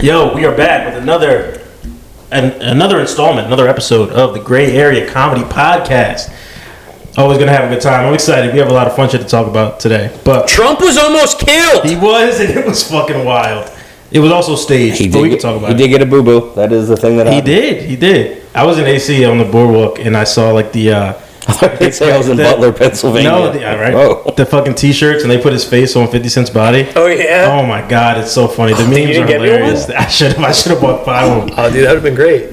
Yo, we are back with another installment, another episode of the Gray Area Comedy Podcast. Always gonna have a good time. I'm excited. We have a lot of fun shit to talk about today. But Trump was almost killed. he was, and it was fucking wild. It was also staged, but we can talk about it. He did get a boo-boo. That is the thing that happened. He did. I was in AC on the boardwalk, and I saw like the... I was in Butler, Pennsylvania. No, right? The fucking T-shirts, and they put his face on 50 Cent's body. Oh, yeah? Oh, my God. It's so funny. The memes are hilarious. I should have bought 5 of them. Oh, dude, that would have been great.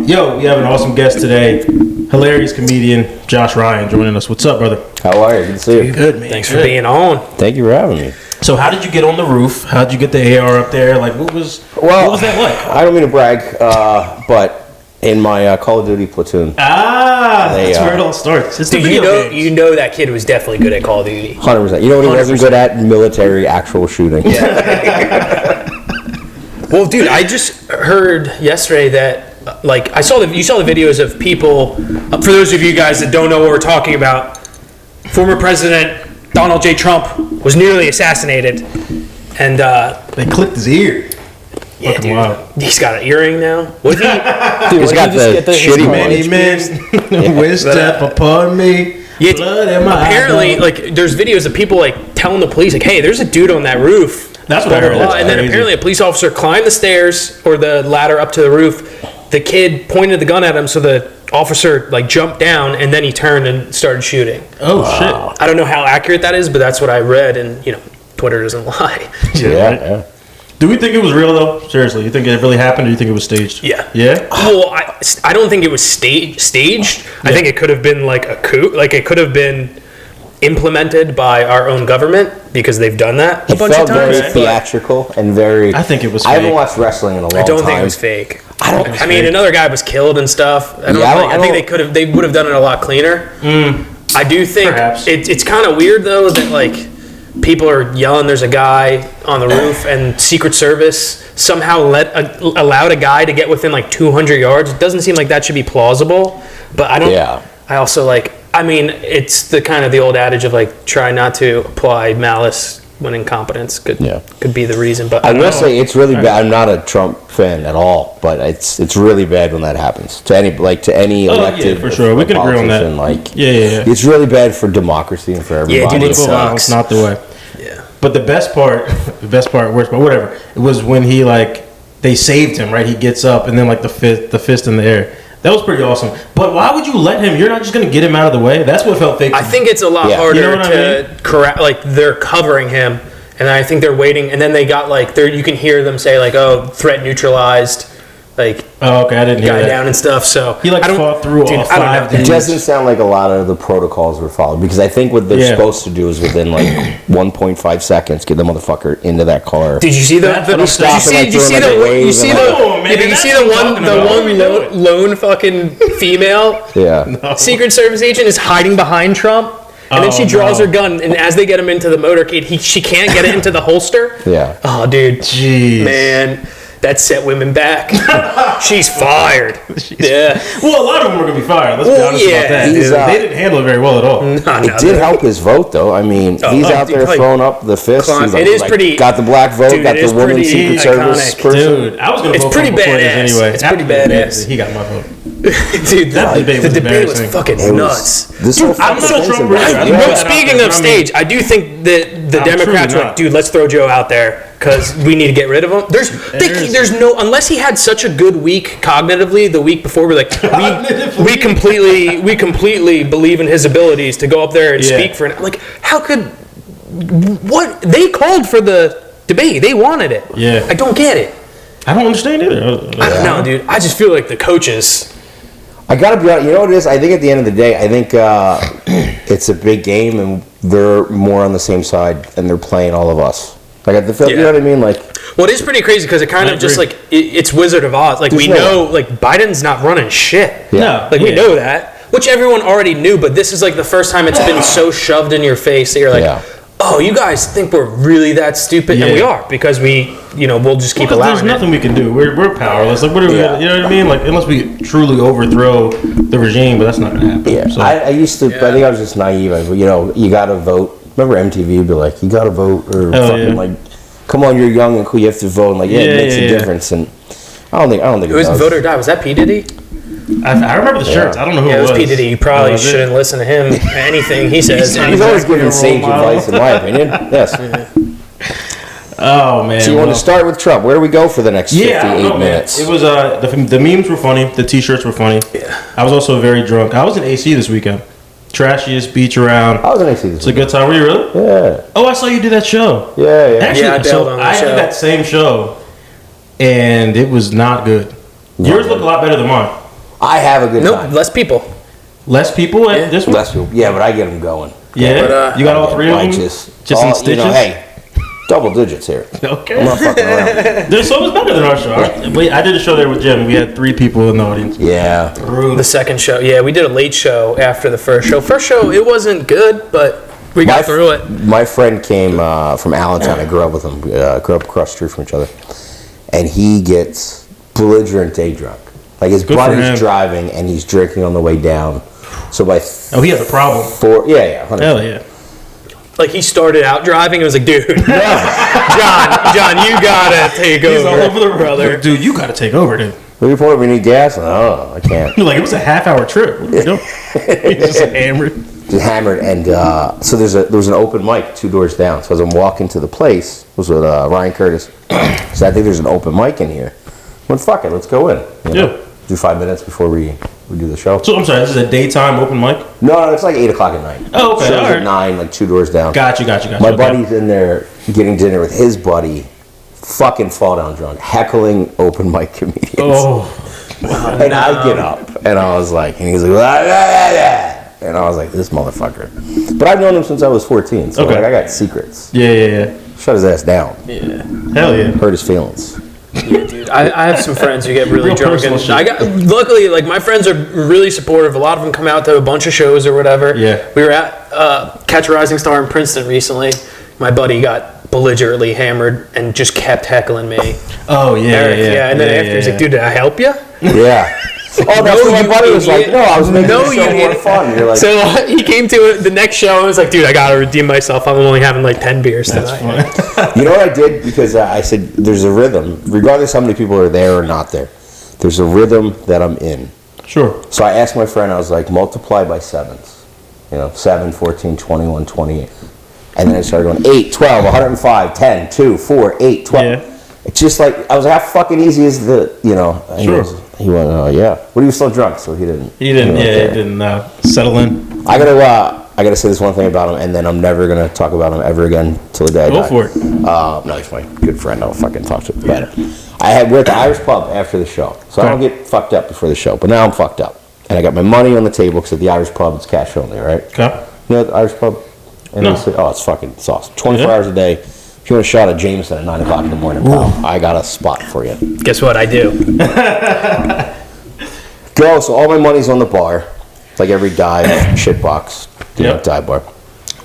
Yo, we have an awesome guest today. Hilarious comedian Josh Ryan joining us. What's up, brother? How are you? Good to see you. Good, man. Thanks for being on. Thank you for having me. So how did you get on the roof? How did you get the AR up there? Like, what was that like? I don't mean to brag, but in my Call of Duty platoon. That's where it all starts. It's the video games. You know that kid was definitely good at Call of Duty. 100%. You know what he wasn't good at? Military actual shooting. Yeah. Well, dude, I just heard yesterday that, you saw the videos of people. For those of you guys that don't know what we're talking about, former President Donald J. Trump was nearly assassinated, and they clipped his ear. Yeah, dude. Wild. He's got an earring now. What if he? Dude, he's got the shitty many men. Wish death upon me. Yeah, blood in my apparently, there's videos of people telling the police, hey, there's a dude on that roof. That's what I heard. And then apparently a police officer climbed the stairs or the ladder up to the roof. The kid pointed the gun at him, so the officer jumped down, and then he turned and started shooting. Oh shit! I don't know how accurate that is, but that's what I read, and Twitter doesn't lie. Yeah. Do we think it was real though? Seriously, you think it really happened, or you think it was staged? Yeah. Yeah. Well, I don't think it was staged. Yeah. I think it could have been like a coup. Like it could have been implemented by our own government because they've done that a bunch of times. It felt very theatrical and very. I think it was fake. I haven't watched wrestling in a long time. I don't think it was fake. I mean, another guy was killed and stuff. I think they would have done it a lot cleaner. I do think it's kind of weird though that people are yelling there's a guy on the roof and Secret Service somehow allowed a guy to get within 200 yards. It doesn't seem like that should be plausible, but I don't. Yeah. I also it's the kind of the old adage of try not to apply malice when incompetence could be the reason. But I will say it's really bad. I'm not a Trump fan at all, but it's really bad when that happens to any elected. Yeah, for sure. We can agree on that. It's really bad for democracy and for everybody. Yeah, dude, it sucks. It's not the way. Yeah. But the best part, worst part, whatever. It was when he they saved him. Right, he gets up and then the fist in the air. That was pretty awesome. But why would you let him? You're not just going to get him out of the way? That's what felt fake. I think it's a lot harder to correct. They're covering him, and I think they're waiting. And then they got you can hear them say threat neutralized. Okay, I didn't hear guy that. down and stuff. So he fought through all 5 It doesn't sound like a lot of the protocols were followed because I think what they're supposed to do is within 1.5 seconds get the motherfucker into that car. Did you see the one lone fucking female Secret Service agent is hiding behind Trump? And then she draws her gun, and as they get him into the motorcade, she can't get it into the holster. Yeah. Oh, dude. Jeez. Man. That set women back. She's fired. Yeah. Well, a lot of them are going to be fired. Let's be honest about that. They didn't handle it very well at all. It did help his vote, though. I mean, he's out there throwing up the fist. It is pretty. Got the black vote. Dude, got the woman Secret Service person. Dude, I was going to vote for him before this anyway. It's pretty badass. He got my vote. Dude, the debate was fucking nuts. I'm so Trump. Speaking of stage, I do think that the Democrats were dude, let's throw Joe out there because we need to get rid of him. There's no, unless he had such a good week cognitively the week before, we completely believe in his abilities to go up there and speak for an how could what they called for the debate, they wanted it. Yeah, I don't get it. I don't understand either. I don't know, dude. I just feel like the coaches. I gotta be honest. You know what it is? I think at the end of the day, I think it's a big game, and they're more on the same side, and they're playing all of us. You know what I mean? Well, it is pretty crazy because it kind of just it's Wizard of Oz. We know Biden's not running shit. Yeah. We know that, which everyone already knew. But this is the first time it's been so shoved in your face that you're oh, you guys think we're really that stupid? And we are, because we'll just keep allowing it. There's nothing we can do. We're powerless. What are we gonna, you know what I mean? Unless we truly overthrow the regime, but that's not gonna happen. Yeah. So. I used to, I think I was just naive. You gotta vote. Remember MTV would be you gotta vote, or come come on, you're young and cool, you have to vote. And like, it makes a difference. And I don't think it was Vote or Die. Was that P. Diddy? I remember the shirts. I don't know who it was. It was P. Diddy. You probably shouldn't listen to him. Anything he says. He's always giving sage advice, in my opinion. Yes. Oh, man. So you want to start with Trump. Where do we go for the next 58 minutes? It was, the memes were funny. The T-shirts were funny. Yeah. I was also very drunk. I was in AC this weekend. Trashiest beach around. I was in AC this weekend. It's a good time. Were you really? Yeah. Oh, I saw you do that show. Yeah. Actually, I bailed on that show. I did that same show, and it was not good. Yours looked a lot better than mine. I have a good time. Less people. Less people at this one? Less people. Yeah, but I get them going. Yeah? But, you got all three of them? Just in stitches? Hey, double digits here. Okay. I'm not fucking around. Their show was better than our show. I did a show there with Jim. We had 3 people in the audience. Yeah. The second show. Yeah, we did a late show after the first show. First show, it wasn't good, but we got through it. My friend came from Allentown. I grew up with him. Grew up across the street from each other. And he gets belligerent day drunk. Like his buddy's driving and he's drinking on the way down. So by he has a problem. 100%. Hell yeah. Like he started out driving, it was like, dude, John, you gotta take over. He's all over the brother. Dude, you gotta take over, dude. Will you pour me any gas? Oh, I can't. Like it was a half-hour trip. What are we doing? He's just hammered. Just hammered, and so there was an open mic 2 doors down. So as I'm walking to the place, it was with Ryan Curtis. So I think there's an open mic in here. Well, fuck it, let's go in. Do 5 minutes before we do the show. So I'm sorry, this is a daytime open mic? No, it's like 8 o'clock at night. Oh, okay. Show's at 9, like 2 doors down. Gotcha. My buddy's in there getting dinner with his buddy, fucking fall down drunk, heckling open mic comedians. Oh. And I get up, and I was like, and he was like, and I was like, this motherfucker. But I've known him since I was 14, so like, I got secrets. Yeah. Shut his ass down. Yeah. Hell yeah. Hurt his feelings. Yeah, dude. I have some friends who get really drunk, and luckily, like my friends are really supportive. A lot of them come out to a bunch of shows or whatever. Yeah. We were at Catch a Rising Star in Princeton recently. My buddy got belligerently hammered and just kept heckling me. Oh yeah, Eric, yeah. And then after he's like, dude, did I help you? Yeah. Oh, that's what my buddy was like. No, I was making the show more fun. You're like, so he came to the next show and was like, dude, I gotta redeem myself. I'm only having like 10 beers tonight. You know what I did? Because I said there's a rhythm, regardless how many people are there or not there. There's a rhythm that I'm in. Sure. So I asked my friend, I was like, multiply by 7s. 7, 14, 21, 28. And then I started going 8, 12, 105, 10, 2, 4, 8, 12. Yeah. It's just like, I was like, how fucking easy is the, Sure. He went, oh yeah. But he was still drunk, so he didn't. He didn't settle in. I gotta say this one thing about him, and then I'm never gonna talk about him ever again till the day I die. Go for it. No, he's my good friend. I'll fucking talk to him about it. We're at the Irish pub after the show, so I don't get fucked up before the show. But now I'm fucked up, and I got my money on the table because at the Irish pub it's cash only, right? Okay. You know the Irish pub? And no. It's awesome. 24 hours a day. If you want a shot of Jameson at 9 o'clock in the morning, pal, I got a spot for you. Guess what? I do. Go. So all my money's on the bar. It's like every dive shitbox, dive bar.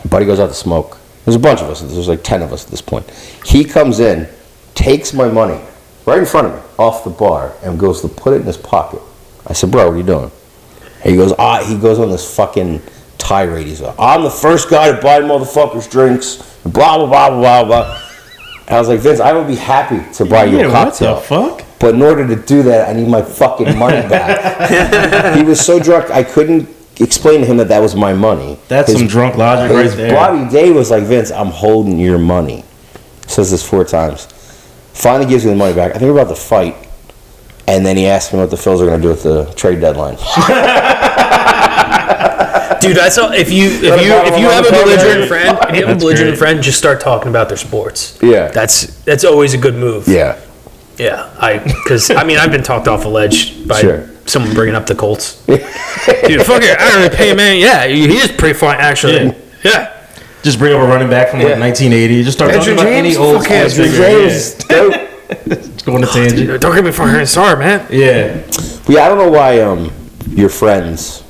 Buddy goes out to smoke. There's a bunch of us. There's like 10 of us at this point. He comes in, takes my money right in front of me off the bar, and goes to put it in his pocket. I said, bro, what are you doing? And he goes on this fucking tirade. He's like, I'm the first guy to buy motherfuckers drinks, and blah, blah, blah, blah, blah. And I was like, Vince, I would be happy to buy you a cocktail. What the fuck? But in order to do that, I need my fucking money back. He was so drunk, I couldn't explain to him that was my money. That's some drunk logic right there. His body Dave was like, Vince, I'm holding your money. Says this 4 times. Finally gives me the money back. I think we're about to fight. And then he asked me what the Phils are going to do with the trade deadline. Dude, that's all. If you have a belligerent friend, just start talking about their sports. Yeah, that's always a good move. Yeah. Because I've been talked off a ledge by someone bringing up the Colts. Dude, fuck it, I don't really pay, man. Yeah, he is pretty fine actually. Yeah. Just bring up a running back from 1980. Just start talking about any old sports figure. Going to tangent. Don't get me fucking sorry, man. Yeah. I don't know why your friends.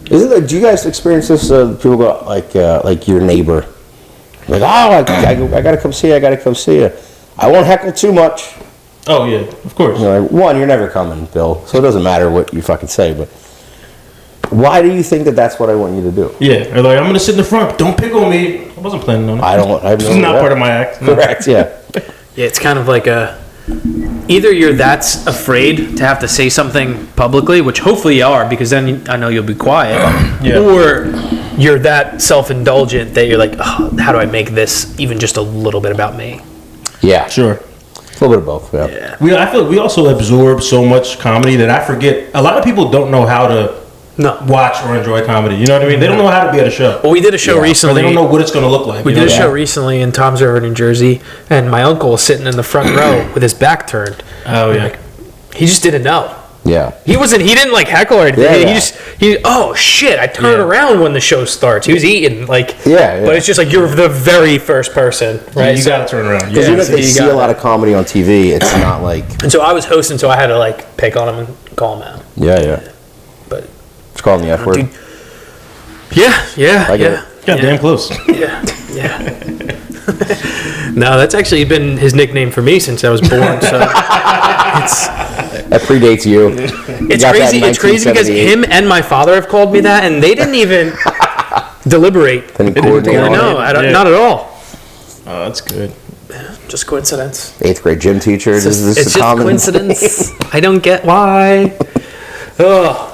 Do you guys experience this? People go like your neighbor, like, I gotta come see you. I won't heckle too much. Oh yeah, of course. One, you're never coming, Bill, so it doesn't matter what you fucking say. But why do you think that's what I want you to do? Yeah, or like, I'm gonna sit in the front. Don't pick on me. I wasn't planning on it. This is not part of my act. No. Correct, yeah. Yeah, it's kind of like either you're that afraid to have to say something publicly, which hopefully you are, because then I know you'll be quiet, or you're that self-indulgent that you're like, oh, how do I make this even just a little bit about me? Yeah. Sure. A little bit of both, yeah. I feel we also absorb so much comedy that I forget. A lot of people don't know how to watch or enjoy comedy. You know what I mean? They don't know how to be at a show. Well, we did a show recently. Or they don't know what it's going to look like. We did a show recently in Tom's River, New Jersey, and my uncle was sitting in the front row with his back turned. Oh, yeah. Like, he just didn't know. Yeah. He didn't like heckle or anything. Oh shit, I turn around when the show starts. He was eating, like, but it's just like you're the very first person, right? You got to turn around. Because even if they see a lot of comedy on TV, it's not like... And so I was hosting, so I had to like pick on him and call him out. Yeah. But... Just call him the F word. Dude, yeah. Got damn close. Yeah. No, that's actually been his nickname for me since I was born. So that predates you. It's crazy. It's crazy because him and my father have called me that, and they didn't even deliberate. No, not at all. Oh, that's good. Just coincidence. 8th grade gym teacher. It's just coincidence. I don't get why. Oh.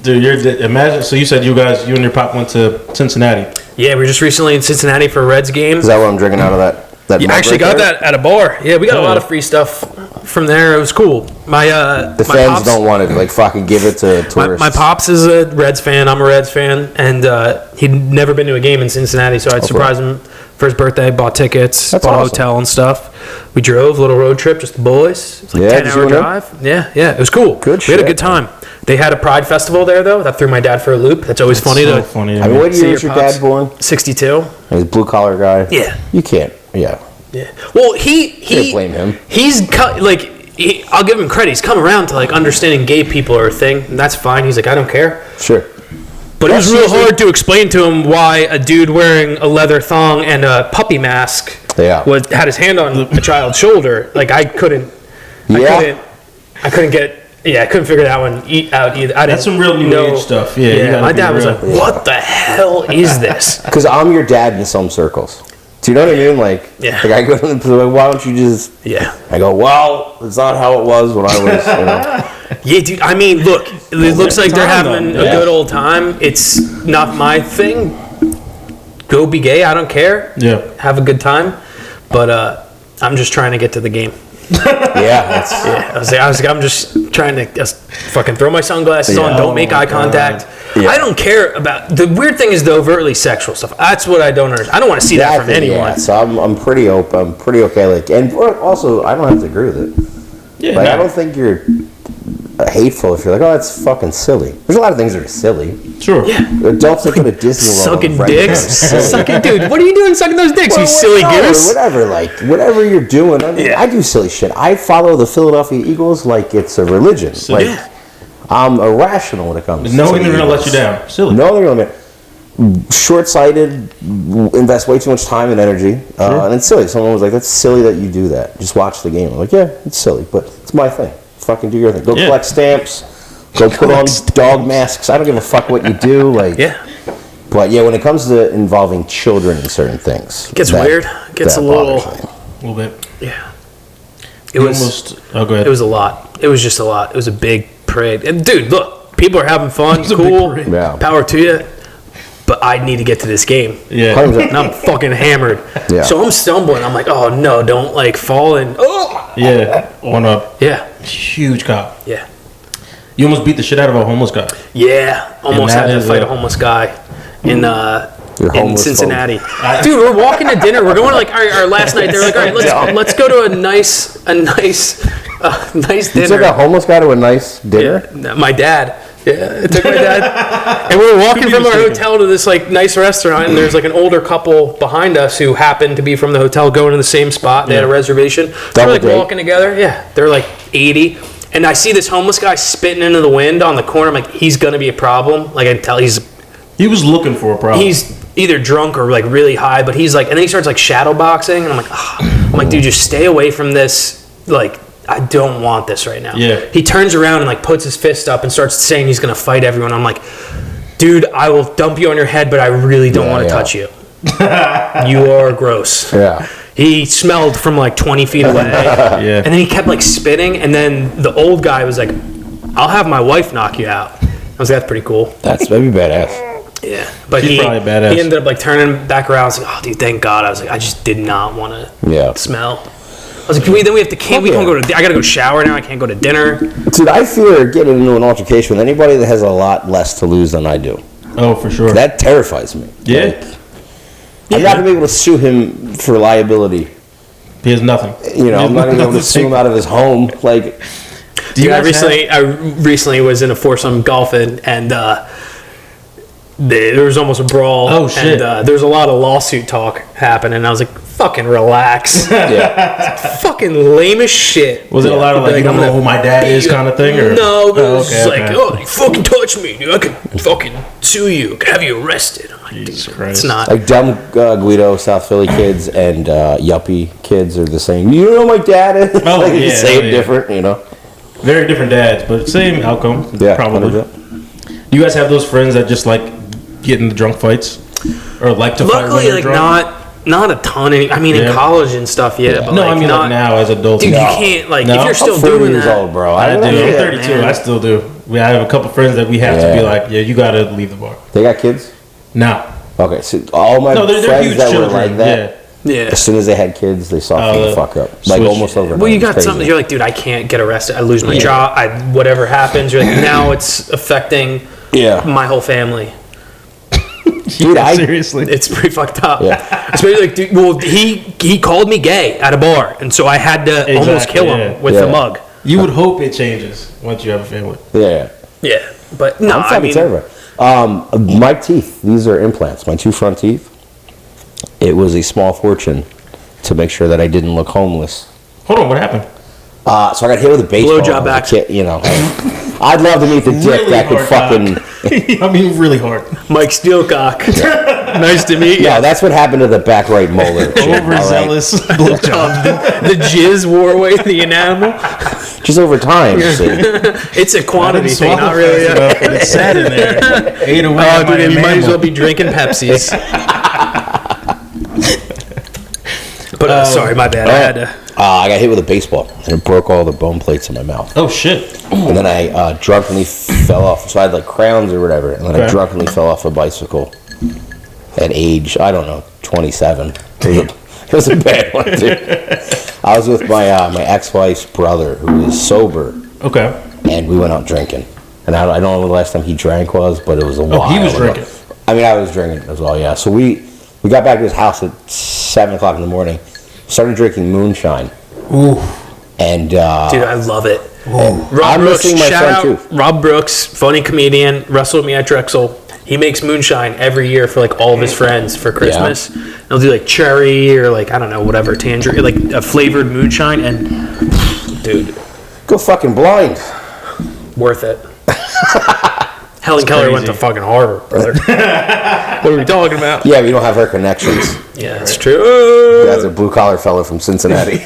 Dude, imagine. So you said you and your pop went to Cincinnati. Yeah, we were just recently in Cincinnati for a Reds game. Is that what I'm drinking out of that? You actually got that at a bar. Yeah, we got a lot of free stuff from there. It was cool. The fans don't want to like fucking give it to tourists. My pops is a Reds fan. I'm a Reds fan, and he'd never been to a game in Cincinnati, so I'd surprise him for his birthday. Bought tickets, bought a hotel and stuff. We drove a little road trip, just the boys. It was like a 10-hour drive. Yeah, it was cool. We had a good time. They had a Pride Festival there, though. That threw my dad for a loop. That's always funny. Funny. I mean, what year was your dad born? 62. He's a blue collar guy. Yeah. You can't. Yeah. Well, can't blame him. I'll give him credit. He's come around to like understanding gay people are a thing, and that's fine. He's like, I don't care. Sure. But it was real hard to explain to him why a dude wearing a leather thong and a puppy mask had his hand on a child's shoulder. Like I couldn't figure that one out either. That's some real new age stuff. Yeah. My dad was like, "What the hell is this?" Because I'm your dad in some circles. Do you know what I mean? Like I go to them, why don't you just... Yeah. I go, well, it's not how it was when I was, Yeah, dude, I mean, look, it looks like they're having a good old time. It's not my thing. Go be gay, I don't care. Yeah. Have a good time. But I'm just trying to get to the game. I'm just trying to just fucking throw my sunglasses on, don't make eye contact. I don't care about the weird thing is the overtly sexual stuff. That's what I don't understand. I don't want to see that from anyone. So I'm pretty open. I'm pretty okay. Like, and also I don't have to agree with it. I don't think you're hateful if you're like, oh, that's fucking silly. There's a lot of things that are silly. Sure. Yeah. Adults that go to Disney World sucking dicks. Sucking, dude. What are you doing sucking those dicks? You silly goose. Whatever you're doing. I do silly shit. I follow the Philadelphia Eagles like it's a religion. I'm irrational when it comes to knowing they're going to let you down. Silly. No, they're going to short-sighted, invest way too much time and energy, and it's silly. Someone was like, that's silly that you do that. Just watch the game. I'm like, yeah, it's silly, but it's my thing. Fucking do your thing. Go collect stamps. Go put on dog masks. I don't give a fuck what you do. But when it comes to involving children in certain things, it gets weird. It gets a little bit. Yeah. It was. Go ahead. It was a lot. It was just a lot. It was a big parade. And dude, look, people are having fun. It's cool. Power to you. But I need to get to this game. Yeah. And I'm fucking hammered. Yeah. So I'm stumbling. I'm like, oh no, don't like fall in. Oh. Yeah. On a huge cop. Yeah. You almost beat the shit out of a homeless guy. Yeah. Almost had to fight a homeless guy in Cincinnati. Dude, we're walking to dinner. We're going to like our last night. They're like, all right, let's go to a nice dinner. You took a homeless guy to a nice dinner? Yeah, my dad. Yeah, I took my dad. And we were walking from our hotel to this like nice restaurant, and there's like an older couple behind us who happened to be from the hotel going to the same spot. They had a reservation. So we're like walking together. Yeah, they're like 80. And I see this homeless guy spitting into the wind on the corner. I'm like, he's going to be a problem. Like I can tell he was looking for a problem. He's either drunk or like really high, but he's like, and then he starts like shadow boxing, and I'm like, dude, just stay away from this. Like, I don't want this right now. Yeah. He turns around and like puts his fist up and starts saying he's gonna fight everyone. I'm like, dude, I will dump you on your head, but I really don't want to touch you. You are gross. Yeah. He smelled from like 20 feet away. Yeah. And then he kept like spitting. And then the old guy was like, "I'll have my wife knock you out." I was like, "That's pretty cool." That'd be badass. Yeah. But She's probably badass. He ended up like turning back around. I was like, "Oh, dude, thank God." I was like, I just did not want to smell. I was like, we have to can't. We can't go to. I gotta go shower now. I can't go to dinner. Dude, I fear getting into an altercation with anybody that has a lot less to lose than I do. Oh, for sure. That terrifies me. Yeah. Like, I'm not gonna be able to sue him for liability. He has nothing. You know, I'm not gonna be able to sue him out of his home. Like, Dude, I recently was in a foursome golfing, and there was almost a brawl. Oh shit! And there was a lot of lawsuit talk happening. And I was like, "Fucking relax." yeah. Fucking lame as shit. Was it a lot of like, you don't know who my dad is kind of thing? Or? No, it was like, you fucking touch me, dude. I could fucking sue you. I could have you arrested. I'm like, Jesus dude, Christ. it's not. Like dumb Guido, South Philly kids, and yuppie kids are the same. You know my dad is. Oh, like, yeah, same, different. You know. Very different dads, but same outcome. Yeah, probably. 100%. Do you guys have those friends that just like get in the drunk fights, or like to fight when Luckily, they're like drunk? not a ton. I mean, in college and stuff, yeah. But No, like, I mean not, like now as adults. dude, No. you can't like No? if you're still I'm 30 doing years that. old, bro. I do. I'm Yeah, 32. man. I still do. I have a couple friends that we have to be like, yeah, you got to leave the bar. They got kids. Now. Okay, so all my No, they're friends huge that children. were like that, Yeah. as soon as they had kids, they softened the fuck up. Like switch. almost overnight. Well, you It's got crazy. something. You're like, dude, I can't get arrested. I lose my job. Whatever happens, you're like, now it's affecting my whole family. Dude, seriously. It's pretty fucked up. Yeah. Especially like, dude, well, he called me gay at a bar, and so I had to almost kill him with the mug. You would hope it changes once you have a family. Yeah. Yeah, but no, I'm fucking terrified. My teeth, these are implants. My two front teeth. It was a small fortune to make sure that I didn't look homeless. Hold on, what happened? So I got hit with a baseball. Blowjob accident. You know, I'd love to meet the dick Really that could hard fucking. I mean, really hard. Mike Steelcock. Nice to meet you. No, that's what happened to the back right molar. chick, all right? Overzealous blowjob. The jizz wore away the enamel. Just over time, you see. It's a quantity thing, not really. But it's sad in there. Ate away. Oh, dude, you might as well be drinking Pepsis. But sorry, my bad. I had to. I got hit with a baseball and it broke all the bone plates in my mouth. Oh shit! And then I drunkenly fell off. So I had like crowns or whatever, and then I drunkenly fell off a bicycle at age 27. It was a bad one, dude. I was with my ex-wife's brother who is sober. Okay. And we went out drinking. And I don't know when the last time he drank was, but it was a while. Oh, he was drinking. I mean, I was drinking as well, yeah. So we got back to his house at 7 o'clock in the morning. Started drinking moonshine. Ooh. And Dude, I love it. Rob I'm Brooks, missing my shout son, out too. Rob Brooks, funny comedian, wrestled with me at Drexel. He makes moonshine every year for like all of his friends for Christmas. Yeah. He'll do like cherry or like, I don't know, whatever, tangerine, like a flavored moonshine. And dude, go fucking blind. worth it. Helen Keller went to fucking Harvard, brother. What are we talking about? Yeah, we don't have her connections. Yeah, that's true. That's a blue collar fellow from Cincinnati.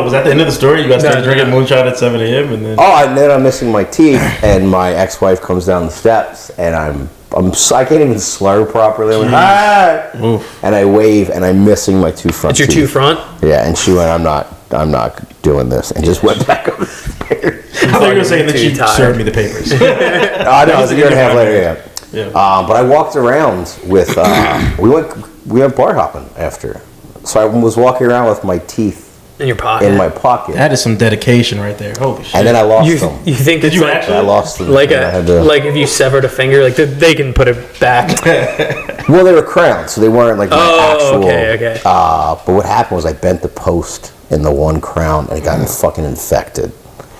Was that the end of the story? You guys started drinking moonshine at 7 a.m. and then. Oh, and then I'm missing my teeth, and my ex-wife comes down the steps, and I can't even slur properly. I'm like, hi! And I wave, and I'm missing my two front teeth. It's your two front? Yeah, and she went, I'm not doing this, and just went back up the stairs. I thought you were saying that she served me the papers. No, it was a year and a half later, yeah. But I walked around with, we went bar hopping after. So I was walking around with my teeth in your pocket. In my pocket. That is some dedication right there. Holy shit. And then I lost them. You think Did you actually? I lost them. Like if you severed a finger, like they can put it back. Well, they were crowns, so they weren't like my actual. Okay. But what happened was I bent the post in the one crown and it got fucking infected.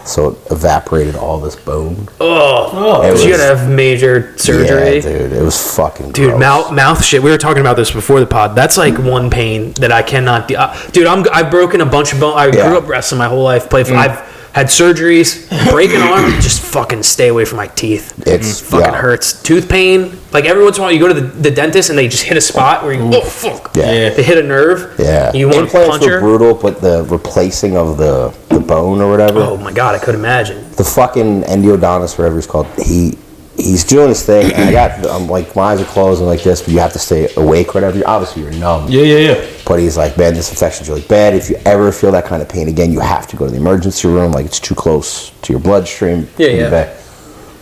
So it evaporated all this bone. Oh, because you gotta have major surgery. Yeah, dude, it was fucking dude, gross. mouth shit. We were talking about this before the pod. That's like one pain that I cannot do. Dude, I've broken a bunch of bone. I grew up wrestling my whole life. I've had surgeries, break an arm. Just fucking stay away from my teeth. It's fucking hurts. Tooth pain. Like every once in a while, you go to the dentist and they just hit a spot where you fuck. Yeah. They hit a nerve. Yeah. You want to punch her. Implants were brutal, but the replacing of the bone or whatever. Oh my god, I could imagine. The fucking endiodontist, whatever he's called, he he's doing his thing, and I'm like, my eyes are closed and like this, but you have to stay awake or whatever. Obviously, you're numb. Yeah. But he's like, man, this infection's really bad. If you ever feel that kind of pain again, you have to go to the emergency room. Like, it's too close to your bloodstream. Yeah.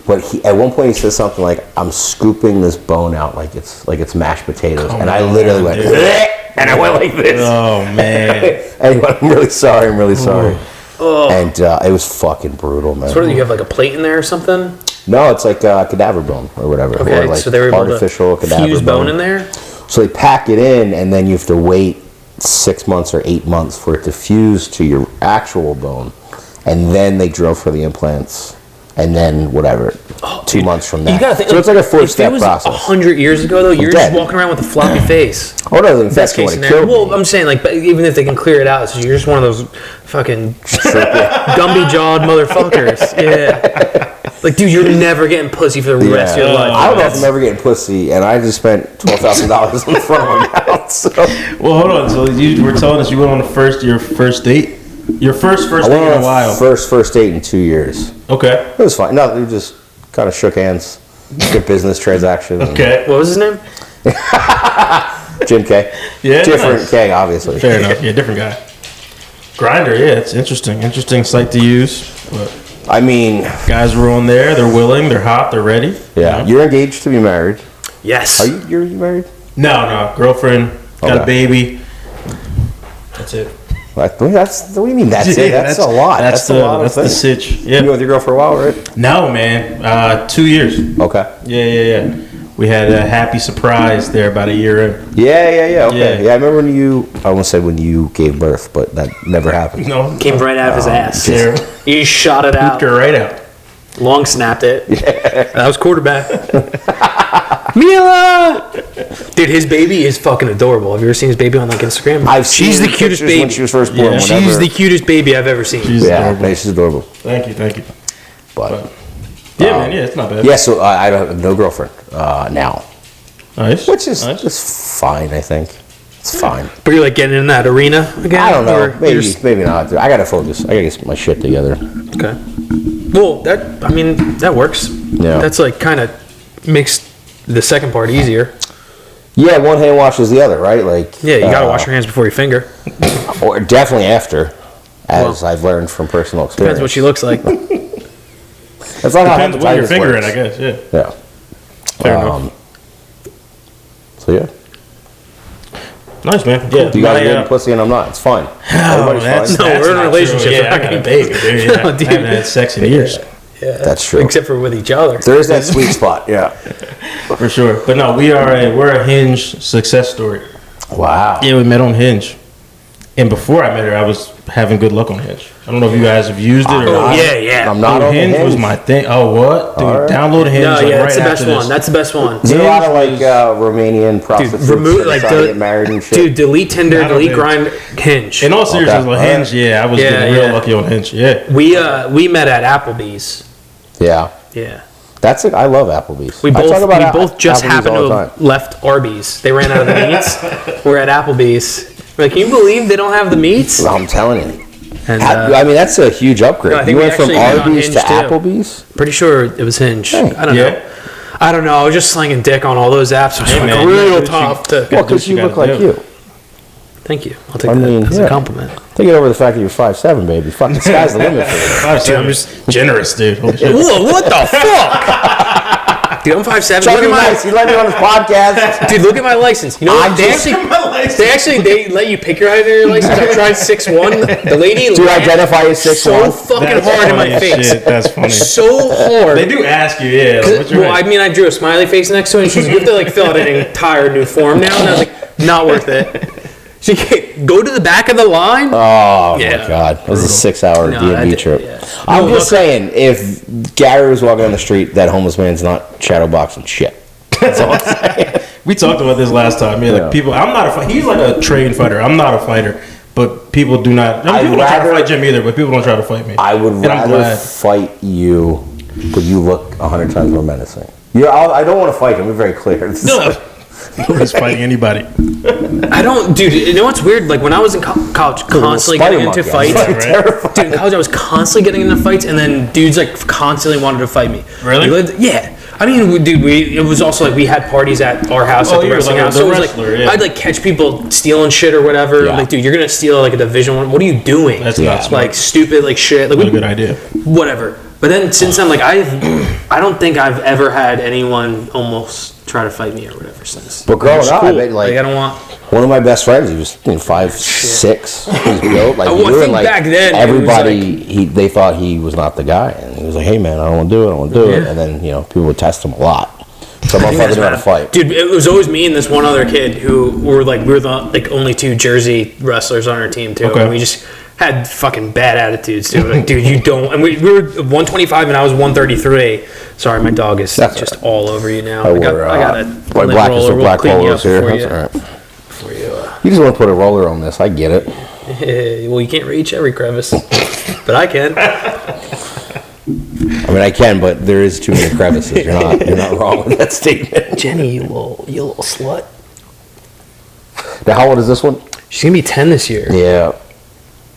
But at one point he says something like, I'm scooping this bone out like it's mashed potatoes. And I literally went, and I went like this. Oh, man. And he went, I'm really sorry. Oh. And it was fucking brutal, man. So what, you have like a plate in there or something? No, it's like cadaver bone or whatever. Okay, or like so they were able artificial to cadaver fuse bone in there? So they pack it in, and then you have to wait 6 months or 8 months for it to fuse to your actual bone. And then they drill for the implants. And then whatever, 2 months from that. You gotta think, so it's like a 4-step process. 100 years ago, though, you're just walking around with a floppy face. Oh no, the Best case scenario. Well, I'm saying, like, even if they can clear it out, so you're just one of those fucking Gumby-jawed motherfuckers. Yeah. Like, dude, you're never getting pussy for the rest of your life. I don't know if I'm ever getting pussy, and I just spent $12,000 in front of my mouth. So. Well, hold on. So you were telling us you went on your first date? Your first date in a while. First date in 2 years. Okay. It was fine. No, we just kind of shook hands. Good business transaction. Okay. What was his name? Jim K. Yeah. Different nice. K, obviously. Fair enough. Yeah, different guy. Grindr, yeah, it's interesting. Interesting site to use. But I mean, guys were on there. They're willing. They're hot. They're ready. Yeah. You know? You're engaged to be married. Yes. Are you married? No. Girlfriend. Got a baby. That's it. What do you mean that's it? That's a lot. That's a lot. That's the sitch. Yeah. You been with your girl for a while, right? No, man. 2 years. Okay. Yeah. We had a happy surprise there about a year in. Yeah. Okay. Yeah, I remember I almost said when you gave birth, but that never happened. No. Came right out of his ass. Yeah. You shot it out. Pooped her right out. Long snapped it. Yeah. That was quarterback. Mila! Dude, his baby is fucking adorable. Have you ever seen his baby on like Instagram? She's the cutest baby when she was first born. Yeah. She's the cutest baby I've ever seen. She's adorable. She's adorable. Thank you. But man, it's not bad. Yeah, so I have no girlfriend now. Nice. Which is just fine, I think. It's fine. But you're like getting in that arena again? I don't know. Maybe not. I gotta focus. I gotta get my shit together. Okay. Well, that works. Yeah. That's like kind of makes the second part easier. Yeah, one hand washes the other, right? Like yeah, you gotta wash your hands before you finger. Or definitely after, as I've learned from personal experience. Depends what she looks like. That's not how depends what you're fingering, I guess. Yeah. Fair enough. So yeah. Nice, man. Cool. Yeah. You guys are getting pussy and I'm not. It's fine. Everybody's fine. We're in a relationship. Yeah, I got a baby, dude. Yeah. No, dude. I haven't had sex in years. Yeah, that's true. Except for with each other. There's that sweet spot. Yeah. For sure. But no, we're a Hinge success story. Wow. Yeah, we met on Hinge. And before I met her, I was having good luck on Hinge. I don't know if you guys have used it or not. Yeah. I'm not on Hinge. Was my thing. Oh, what? Dude, right. Download Hinge. No, yeah, that's the best one. That's the best one. There's a lot of like Romanian prostitutes trying to get married and shit. Dude, delete Tinder, delete Grindr, Hinge. In all seriousness, Hinge, I was getting real lucky on Hinge. Yeah. We met at Applebee's. Yeah. That's I love Applebee's. We both just happened to have left Arby's. They ran out of the meats. We're at Applebee's. We're like, can you believe they don't have the meats? Well, I'm telling you. And, I mean, that's a huge upgrade. No, you went from Arby's to Applebee's? Pretty sure it was Hinge. Hey. I don't know. I don't know. I was just slinging dick on all those apps. It was like real tough to... Well, because you look like you. Thank you. I'll take that as a compliment. Take it over the fact that you're 5'7", baby. Fucking sky's the limit for you. 5'7", I'm just generous, dude. Holy shit. Whoa, what the fuck? Dude, I'm 5'7". Look at my... He let me on his podcast. Dude, look at my license. You know what? They let you pick your height on your license. I tried 6'1". The lady... Do you identify as 6'1"? So fucking hard in my face. Shit, that's funny. So hard. They do ask you, I mean, I drew a smiley face next to it, and she's like, you have to like fill out an entire new form now. And I was like, not worth it. She can't go to the back of the line. Oh my god, that was a 6-hour D&D trip. Yeah. I'm just saying, if Gary was walking down the street, that homeless man's not shadowboxing shit. That's all I'm saying. We talked about this last time. Yeah, like people. I'm not a fighter. He's like a trained fighter. I'm not a fighter, but people do not. People don't try to fight Jim either, but people don't try to fight me. I would rather fight you, but you look 100 times more menacing. I don't want to fight him. We're very clear. No. Nobody's fighting anybody. I don't, dude. You know what's weird? Like when I was in college, constantly getting into fights. Dude, in college I was constantly getting into fights, and then dudes like constantly wanted to fight me. Really? Yeah. I mean, dude, it was also like we had parties at our house at the wrestling house. So it was like I'd like catch people stealing shit or whatever. Yeah. Like, dude, you're gonna steal like a Division I. What are you doing? That's not smart. Like stupid like shit. Like what a good idea. Whatever. But then since then, like I don't think I've ever had anyone almost try to fight me or whatever since. But growing up, I bet, like I don't want. One of my best friends, he was 5'6". He was built like you, and like back then, everybody, they thought he was not the guy, and he was like, "Hey man, I don't want to do it. I don't want to do it." And then people would test him a lot. So motherfuckers knew how to fight. Dude, it was always me and this one other kid who were we were the only two Jersey wrestlers on our team too, and we just had fucking bad attitudes too. Like, dude, you don't. And we were 125 and I was 133. Sorry, my dog is just all over you now. I got a black roller. We'll clean you up here. That's all right. You just want to put a roller on this. I get it. Well, you can't reach every crevice, but I can. I mean, I can, but there is too many crevices. You're not wrong with that statement. Jenny, you little slut. Now, how old is this one? She's gonna be 10 this year. Yeah.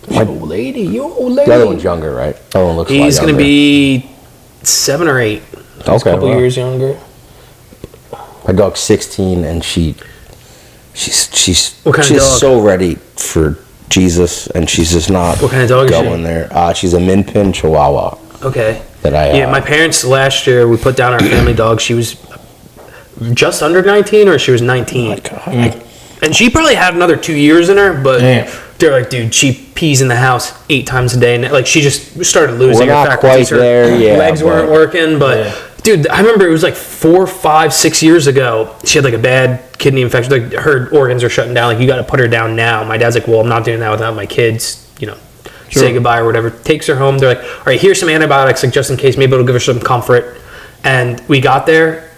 You old lady. The other one's younger, right? The other one looks. He's gonna be 7 or 8. He's a couple years younger. My dog's 16, and she's dog? so ready for Jesus, and she's just not. What kind of dog going is she? There? She's a Min Pin Chihuahua. Okay. That my parents last year we put down our family dog. She was just under 19, or she was 19. Oh my God. And she probably had another 2 years in her, but they're like, dude, she pees in the house 8 times a day, and like she just started losing her faculties. Her legs weren't working, but dude, I remember it was like 4, 5, 6 years ago. She had like a bad kidney infection. Like her organs are shutting down. Like, you got to put her down now. My dad's like, well, I'm not doing that without my kids. Say goodbye or whatever. Takes her home. They're like, all right, here's some antibiotics, like just in case. Maybe it'll give her some comfort. And we got there.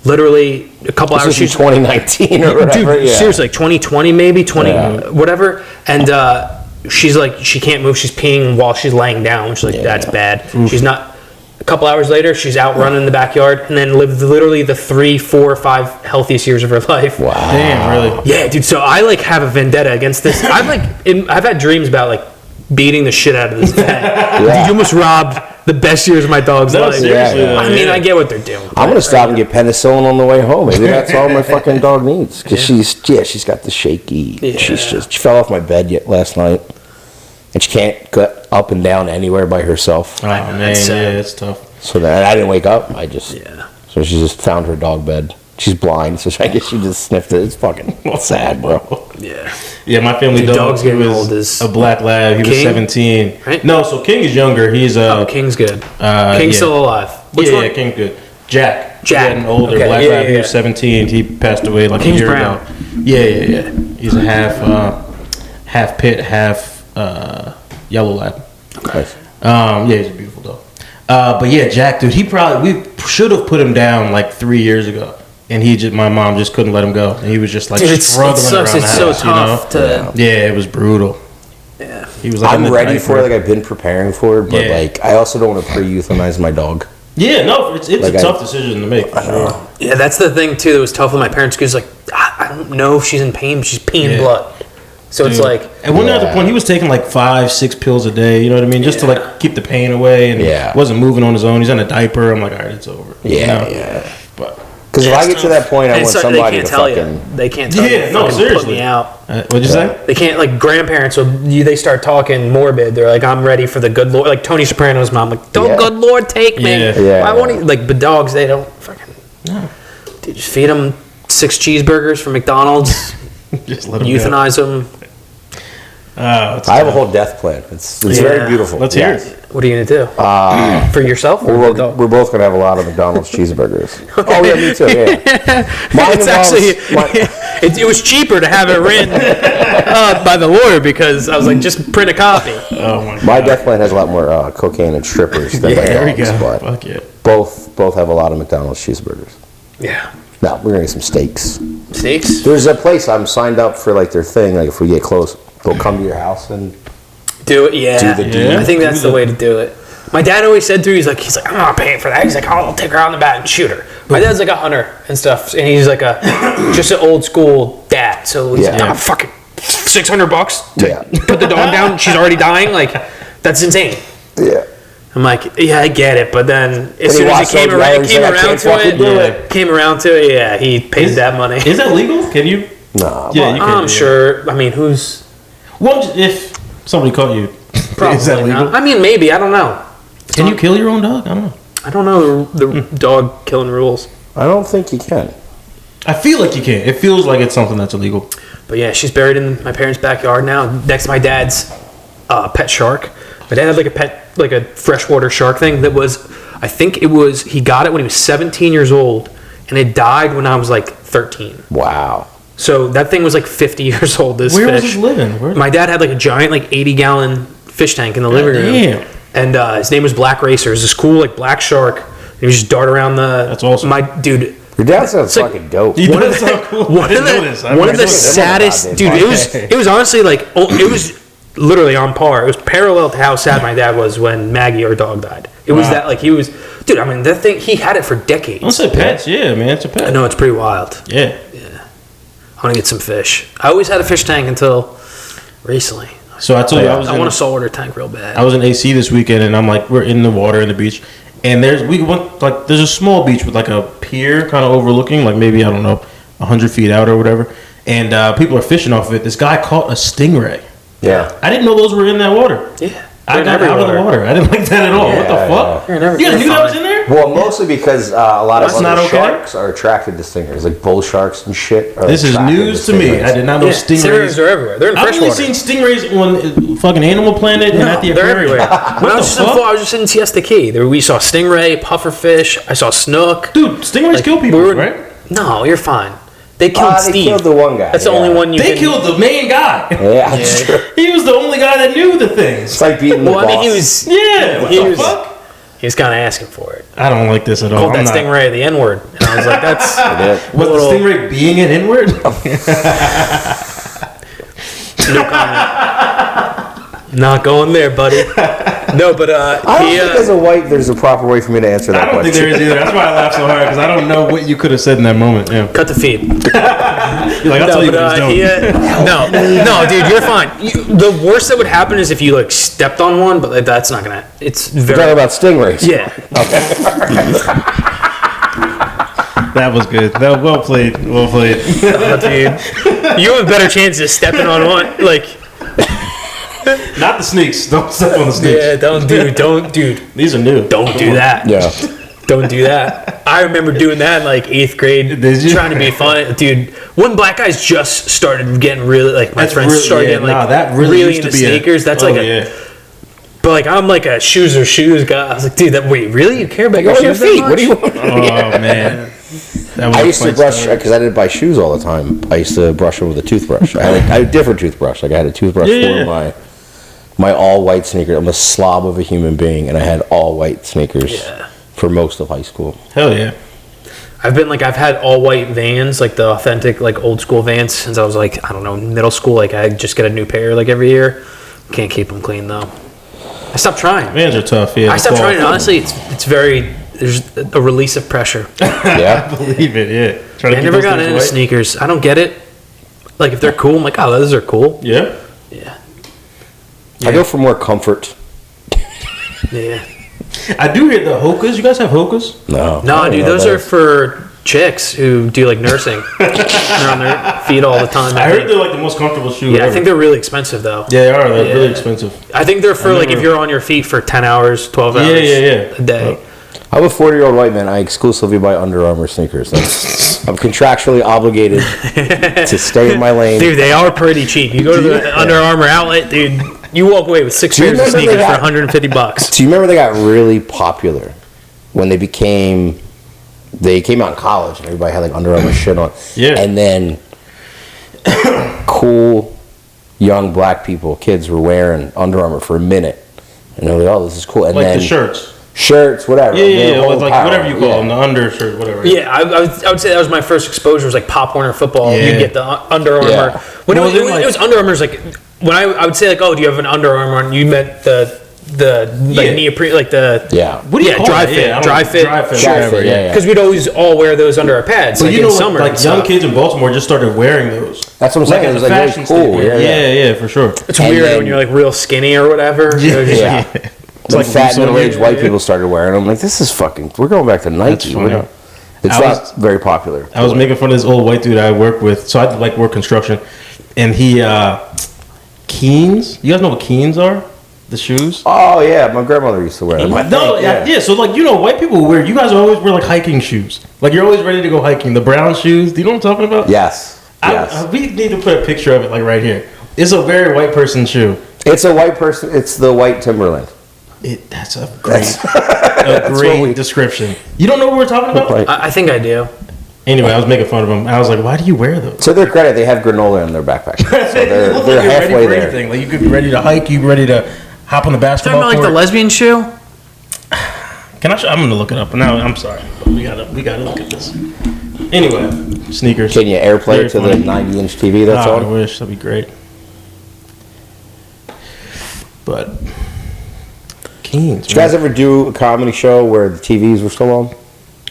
Literally a couple hours. This was 2019 or whatever. Dude, seriously, like 2020 maybe, whatever. And she's like, she can't move. She's peeing while she's laying down, which is like, that's bad. Oof. She's not. A couple hours later, she's out running in the backyard, and then lived literally the 3, 4, 5 healthiest years of her life. Wow. Damn, really? Yeah, dude. So I like have a vendetta against this. I've had dreams about like beating the shit out of this vet. Dude, you almost robbed the best years of my dog's life. Seriously, I mean, I get what they're doing. I'm gonna stop and get penicillin on the way home. Maybe that's all my fucking dog needs. Because she's got the shaky. Yeah. She fell off my bed last night, and she can't get up and down anywhere by herself. Oh man, it's tough. So then I didn't wake up. So she just found her dog bed. She's blind, so I guess she just sniffed it. It's fucking sad, bro. Yeah, my family dog's getting was old. Is a black lab. He was 17. Right? No, so King is younger. He's King's good. King's still alive. Which one? King's good. Jack. Getting older. Okay. Black lab. He was 17. He passed away like King's a year brown. ago. Yeah. He's a half pit, half yellow lab. Okay. He's a beautiful dog. But yeah, Jack, dude, we should have put him down like 3 years ago. And my mom just couldn't let him go. And he was just like struggling around the house. It's so tough it was brutal. Yeah. He was like, I'm ready for it. Like, I've been preparing for it, but like, I also don't want to pre-euthanize my dog. Yeah, no, it's like a tough decision to make. For sure. Yeah, that's the thing too that was tough with my parents, because like, I don't know if she's in pain, but she's peeing blood. So it's like, at one other point, he was taking like 5, 6 pills a day. You know what I mean, just to like keep the pain away, and wasn't moving on his own. He's on a diaper. I'm like, all right, it's over. But. Because if I get to that point, I want somebody to fucking... They can't tell you. No, seriously. Put me out. What'd you say? They can't, like, grandparents, they start talking morbid. They're like, I'm ready for the good Lord. Like, Tony Soprano's mom, like, don't good Lord take me. Why won't he? Like, but dogs, they don't fucking... No. Dude, just feed them 6 cheeseburgers from McDonald's. Just let them euthanize them. I have a whole death plan. It's very beautiful. Let's hear it. What are you going to do? For yourself? Or we're both going to have a lot of McDonald's cheeseburgers. Okay. Oh, yeah, me too, it was cheaper to have it written by the lawyer, because I was like, just print a copy. Oh my God. My death plan has a lot more cocaine and strippers than McDonald's. But fuck yeah. Both have a lot of McDonald's cheeseburgers. Yeah. No, we're going to get some steaks. Steaks? There's a place I'm signed up for, like, their thing. Like, if we get close, they'll come to your house and... Do it, I think that's the way to do it. My dad always said he's like, I'm not paying for that. He's like, I'll take her out in the bat and shoot her. My dad's like a hunter and stuff, and he's like just an old school dad. So he's like, fucking $600 to put the dog down. She's already dying. Like, that's insane. Yeah. I'm like, yeah, I get it, but then as soon as he came around to it, yeah, he paid that money. Is that legal? Can you? No. Yeah, you can. I'm sure. I mean, who's? Well, if somebody caught you, Probably is that legal? not. I mean, maybe. I don't know. Can you kill your own dog? I don't know. I don't know the dog killing rules. I don't think you can. I feel like you can. It feels like it's something that's illegal. But yeah, she's buried in my parents' backyard now, next to my dad's pet shark. My dad had like a freshwater shark thing that was, I think he got it when he was 17 years old, and it died when I was like 13. Wow. So that thing was like 50 years old. This Where fish. was it living? My dad had like a giant, like 80-gallon fish tank in the living room. Damn. And his name was Black Racer. It was this cool like black shark. He would just dart around the. That's awesome. My dude. Your dad sounds fucking dope. One of the saddest, dude. It was honestly like it was literally on par. It was parallel to how sad my dad was when Maggie, our dog, died. It was that like he was, dude. I mean, that thing he had it for decades. Don't say pets, yeah, man. It's a pet. I know it's pretty wild. Yeah. I want to get some fish. I always had a fish tank until recently. So I told you I want a saltwater tank real bad. I was in AC this weekend, and I'm like, we're in the water in the beach, and there's a small beach with like a pier kind of overlooking, like maybe, I don't know, 100 feet out or whatever, and people are fishing off of it. This guy caught a stingray. Yeah. I didn't know those were in that water. Yeah. I got out of the water. I didn't like that at all. Yeah, what the fuck? You guys knew that was in there? Well, mostly because a lot of That's not other okay? sharks are attracted to stingers, like bull sharks and shit. This is news to me. I did not know Stingrays are everywhere. They're in I've only freshwater. seen stingrays on fucking Animal Planet and at the They're aquarium. everywhere. When I was just in Siesta Key, we saw stingray, pufferfish. I saw snook. Dude, stingrays kill people, right? No, you're fine. They killed Steve. They killed the one guy. That's the only one They killed the main guy. Yeah, that's true. He was the only guy that knew the things. It's like beating the boss. I mean, he was. Yeah, He what the was. fuck? He was kind of asking for it. I don't like this at all. Called that stingray the N-word, and I was like, "That's Was the stingray being an N-word? no comment." Not going there, buddy. No, but I don't think as a white, there's a proper way for me to answer that I don't question. think there is either. That's why I laugh so hard, because I don't know what you could have said in that moment. Yeah. Cut the feed. You're like, I'll tell you what he's doing. No, dude, you're fine. The worst that would happen is if you like stepped on one, but that's not gonna. It's very. You're talking about stingrays. Yeah. That was good. That was well played. Well played. Oh, dude, you have a better chance of stepping on one. Like, Not the sneaks. Don't step on the sneaks. yeah, don't, dude. These are new. Don't do that. Yeah. Don't do that. I remember doing that in like 8th grade, Did you? trying to be fun, dude. When black guys just started getting really like my That's friends really- started yeah, getting like that really used into to be sneakers. That's like a. But like I'm like a shoes guy. I was like, dude, wait, really? You care about your shoes that feet? much? What do you want? Oh man. That was I a used to fight brush story. because I didn't buy shoes all the time. I used to brush them with a toothbrush. I had a different toothbrush. Like I had a toothbrush for my all white sneakers. I'm a slob of a human being, and I had all white sneakers for most of high school. Hell yeah. I've had all white Vans, like the authentic, like old school Vans, since I was like, I don't know, middle school. Like I just get a new pair like every year. Can't keep them clean though. I stopped trying. Vans are tough. Yeah. I stopped trying. And honestly, it's very. There's a release of pressure. Yeah, I believe it. Yeah. I never got into sneakers. I don't get it. Like if they're cool, I'm like, oh, those are cool. Yeah. Yeah. I go for more comfort. Yeah. I do hear the Hokas. You guys have Hokas? No, dude, those are for chicks who do like nursing. They're on their feet all the time. I heard they're like the most comfortable shoe. Yeah, ever. I think they're really expensive though. Yeah, they are. They're really expensive. I think they're for like if you're on your feet for 10 hours, 12 hours a day. I'm a 40-year-old white man. I exclusively buy Under Armour sneakers. I'm contractually obligated to stay in my lane. Dude, they are pretty cheap. You go to the Under Armour outlet, dude. You walk away with 6 pairs of sneakers for $150. Do you remember they got really popular when they came out in college and everybody had like Under Armour shit on? Yeah. And then cool young black people, kids were wearing Under Armour for a minute. And they're like, oh, this is cool. And like then the shirts, whatever. Yeah, like whatever you call them, the undershirt, whatever. Yeah, I would say that was my first exposure. Was like Pop Warner football. Yeah. You get the Under Armour. Yeah. When it was Under Armour's like when I would say like, oh, do you have an Under Armour on? You meant the neoprene, like the What do you call dry it? fit, dry fit, whatever. Yeah. Because we'd always all wear those under our pads, But like you know, in summer. like young kids in Baltimore just started wearing those. That's what I'm saying. Like It was as a like fashion really cool. statement. Yeah, Yeah, for sure. It's weird when you're like real skinny or whatever. Yeah. Like fat middle-aged white people started wearing them. I'm like, this is fucking. We're going back to Nike. It's not very popular. I was making fun of this old white dude I work with. So I like work construction, and he Keens. You guys know what Keens are? The shoes. Oh yeah, my grandmother used to wear them. Yeah. So like white people wear. You guys always wear like hiking shoes. Like you're always ready to go hiking. The brown shoes. Do you know what I'm talking about? Yes. We need to put a picture of it like right here. It's a very white person shoe. It's a white person. It's the white Timberland. That's a great description. You don't know what we're talking about? I think I do. Anyway, I was making fun of them. I was like, why do you wear those? To their credit, they have granola in their backpack. So they're halfway there. Anything. Like you could be ready to hike. You ready to hop on the basketball court. Like the lesbian shoe? Can I I'm going to look it up. Now, I'm sorry. But we gotta look at this. Anyway, sneakers. Can you AirPlay to the 90-inch TV that's on? I wish. That'd be great. But Keens. Did you guys ever do a comedy show where the TVs were still on?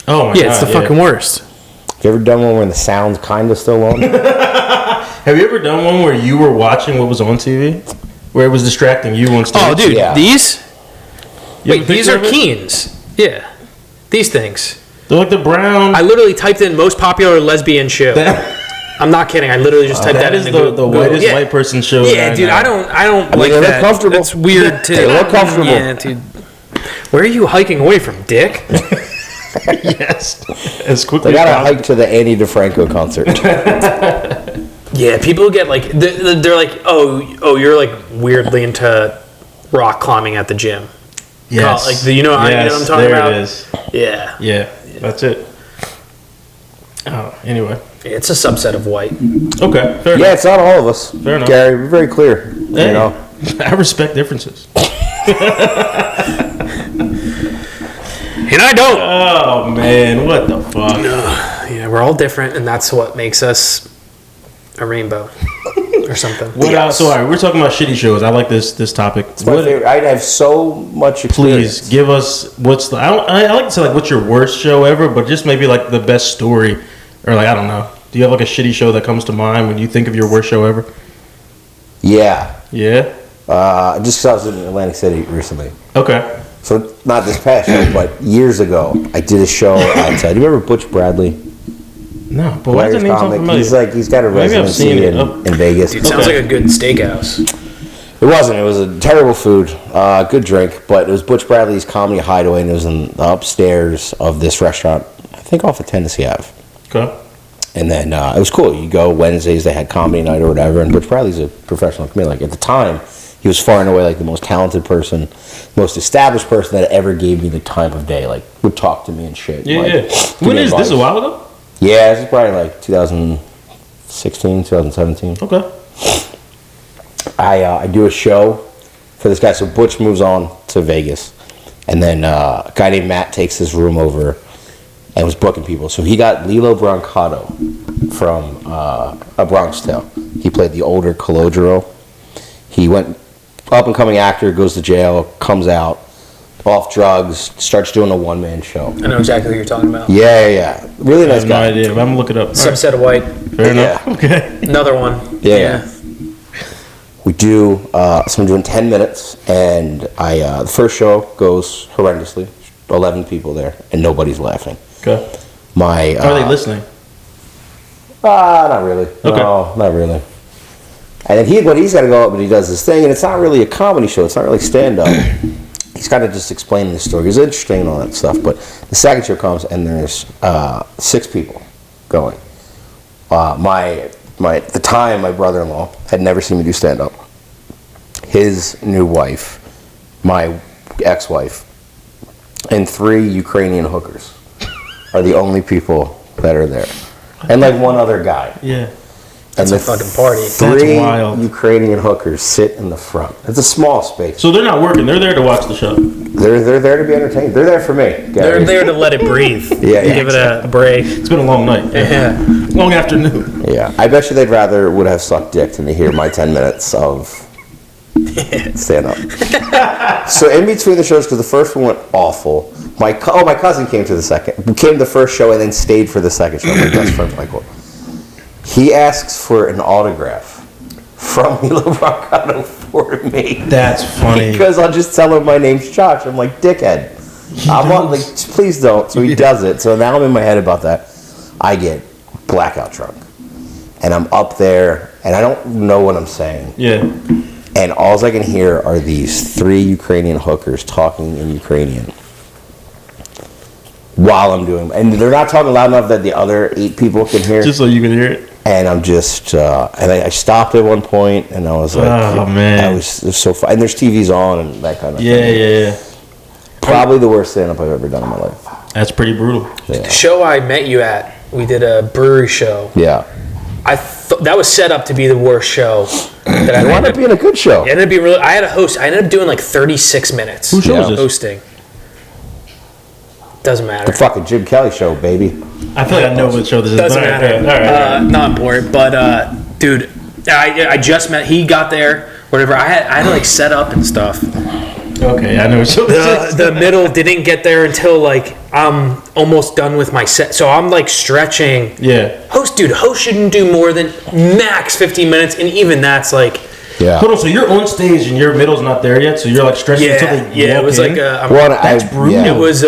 Oh my god! It's the fucking worst. Have you ever done one where the sound's kind of still on? Have you ever done one where you were watching what was on TV, where it was distracting you on stage? Oh, dude, these? Wait, these are Keens. Yeah, these things. They're like the brown. I literally typed in most popular lesbian shoe. I'm not kidding. I literally just typed that in. That is the whitest white person show. Yeah, dude. I don't like that. They look comfortable. That's weird too. They look comfortable. Yeah, dude. Where are you hiking away from, Dick? Yes. As quickly. They gotta hike to the Annie DeFranco concert. Yeah, people get like they're like, oh, you're like weirdly into rock climbing at the gym. Yes. Like you know what I'm talking about? There it is. Yeah. Yeah. That's it. Oh, anyway. It's a subset of white. Okay, fair enough. Yeah, it's not all of us. Fair enough. Gary, we're very clear. Hey, you know? I respect differences. And I don't. Oh, man. What the fuck? Yeah, we're all different, and that's what makes us a rainbow or something. So, all right, we're talking about shitty shows. I like this topic. It's my favorite. I'd have so much experience. Please, give us I like to say, like, what's your worst show ever, but just maybe, like, the best story. Or, like, I don't know. Do you have, like, a shitty show that comes to mind when you think of your worst show ever? Yeah. Yeah? Just because I was in Atlantic City recently. Okay. So, not this past year, but years ago, I did a show at, do you remember Butch Bradley? No, but why does that name sound familiar? He's got a residency in Vegas. Dude, sounds like a good steakhouse. It wasn't. It was a terrible food, good drink, but it was Butch Bradley's Comedy Hideaway, and it was in the upstairs of this restaurant, I think off of Tennessee Ave. Okay. And then it was cool. You go Wednesdays, they had comedy night or whatever, and Butch Bradley's a professional comedian. Like, at the time, he was far and away like the most talented person, most established person that ever gave me the time of day. Like, would talk to me and shit. Yeah, like, yeah. When is this? A while ago? Yeah, this is probably like 2016, 2017. Okay. I do a show for this guy. So Butch moves on to Vegas, and then a guy named Matt takes his room over and was booking people. So he got Lilo Brancato from A Bronx Tale. He played the older Calogero. He went up-and-coming actor, goes to jail, comes out, off drugs, starts doing a one-man show. I know exactly what you're talking about. Yeah. Really nice guy. I have no idea. I'm going to look it up. Subset of white. Fair enough. Okay. Another one. Yeah. We do, so I'm doing 10 minutes, and the first show goes horrendously. 11 people there, and nobody's laughing. Okay. Are they listening? Not really. Okay. No, not really. And then he's got to go up and he does this thing, and it's not really a comedy show. It's not really stand-up. He's kind of just explaining the story. It's interesting and all that stuff. But the second show comes, and there's 6 people going. My brother-in-law had never seen me do stand-up. His new wife, my ex-wife, and 3 Ukrainian hookers are the only people that are there. And like one other guy. Yeah. That's a fucking party. 3 Ukrainian hookers sit in the front. It's a small space. So they're not working. They're there to watch the show. They're there to be entertained. They're there for me. Gary. They're there to let it breathe. Give it a break. It's been a long night. Yeah. Long afternoon. Yeah. I bet you they'd rather would have sucked dick than to hear my 10 minutes of stand up. So in between the shows, because the first one went awful, my cousin came to the first show and then stayed for the second show. My best friend Michael. He asks for an autograph from Milo Brancato for me. That's funny. Because I'll just tell him my name's Josh. I'm like, dickhead. Please don't. So he does it. So now I'm in my head about that. I get blackout drunk. And I'm up there, and I don't know what I'm saying. Yeah. And all I can hear are these 3 Ukrainian hookers talking in Ukrainian while I'm doing, and they're not talking loud enough that the other 8 people can hear. Just so you can hear it. And I'm just, and I stopped at one point, and I was like, oh man, it was so fun. And there's TVs on and that kind of thing. Yeah. Probably the worst stand-up I've ever done in my life. That's pretty brutal. Yeah. The show I met you at, we did a brewery show. Yeah. That was set up to be the worst show. It wound up being a good show. It ended up being really. I had a host. I ended up doing like 36 minutes. Who show was this? Hosting. Doesn't matter. The fucking Jim Kelly show, baby. I feel like I know what show this is. Doesn't matter. All right. Not important. But dude, I just met. He got there. Whatever. I had to like set up and stuff. Okay, I know what show this is. The middle didn't get there until like I'm almost done with my set. So I'm like stretching. Yeah. Host shouldn't do more than max 15 minutes, and even that's like. Yeah. Hold on, so you're on stage and your middle's not there yet, so you're like stretching until they walk it was in? like that's brutal. Yeah. It was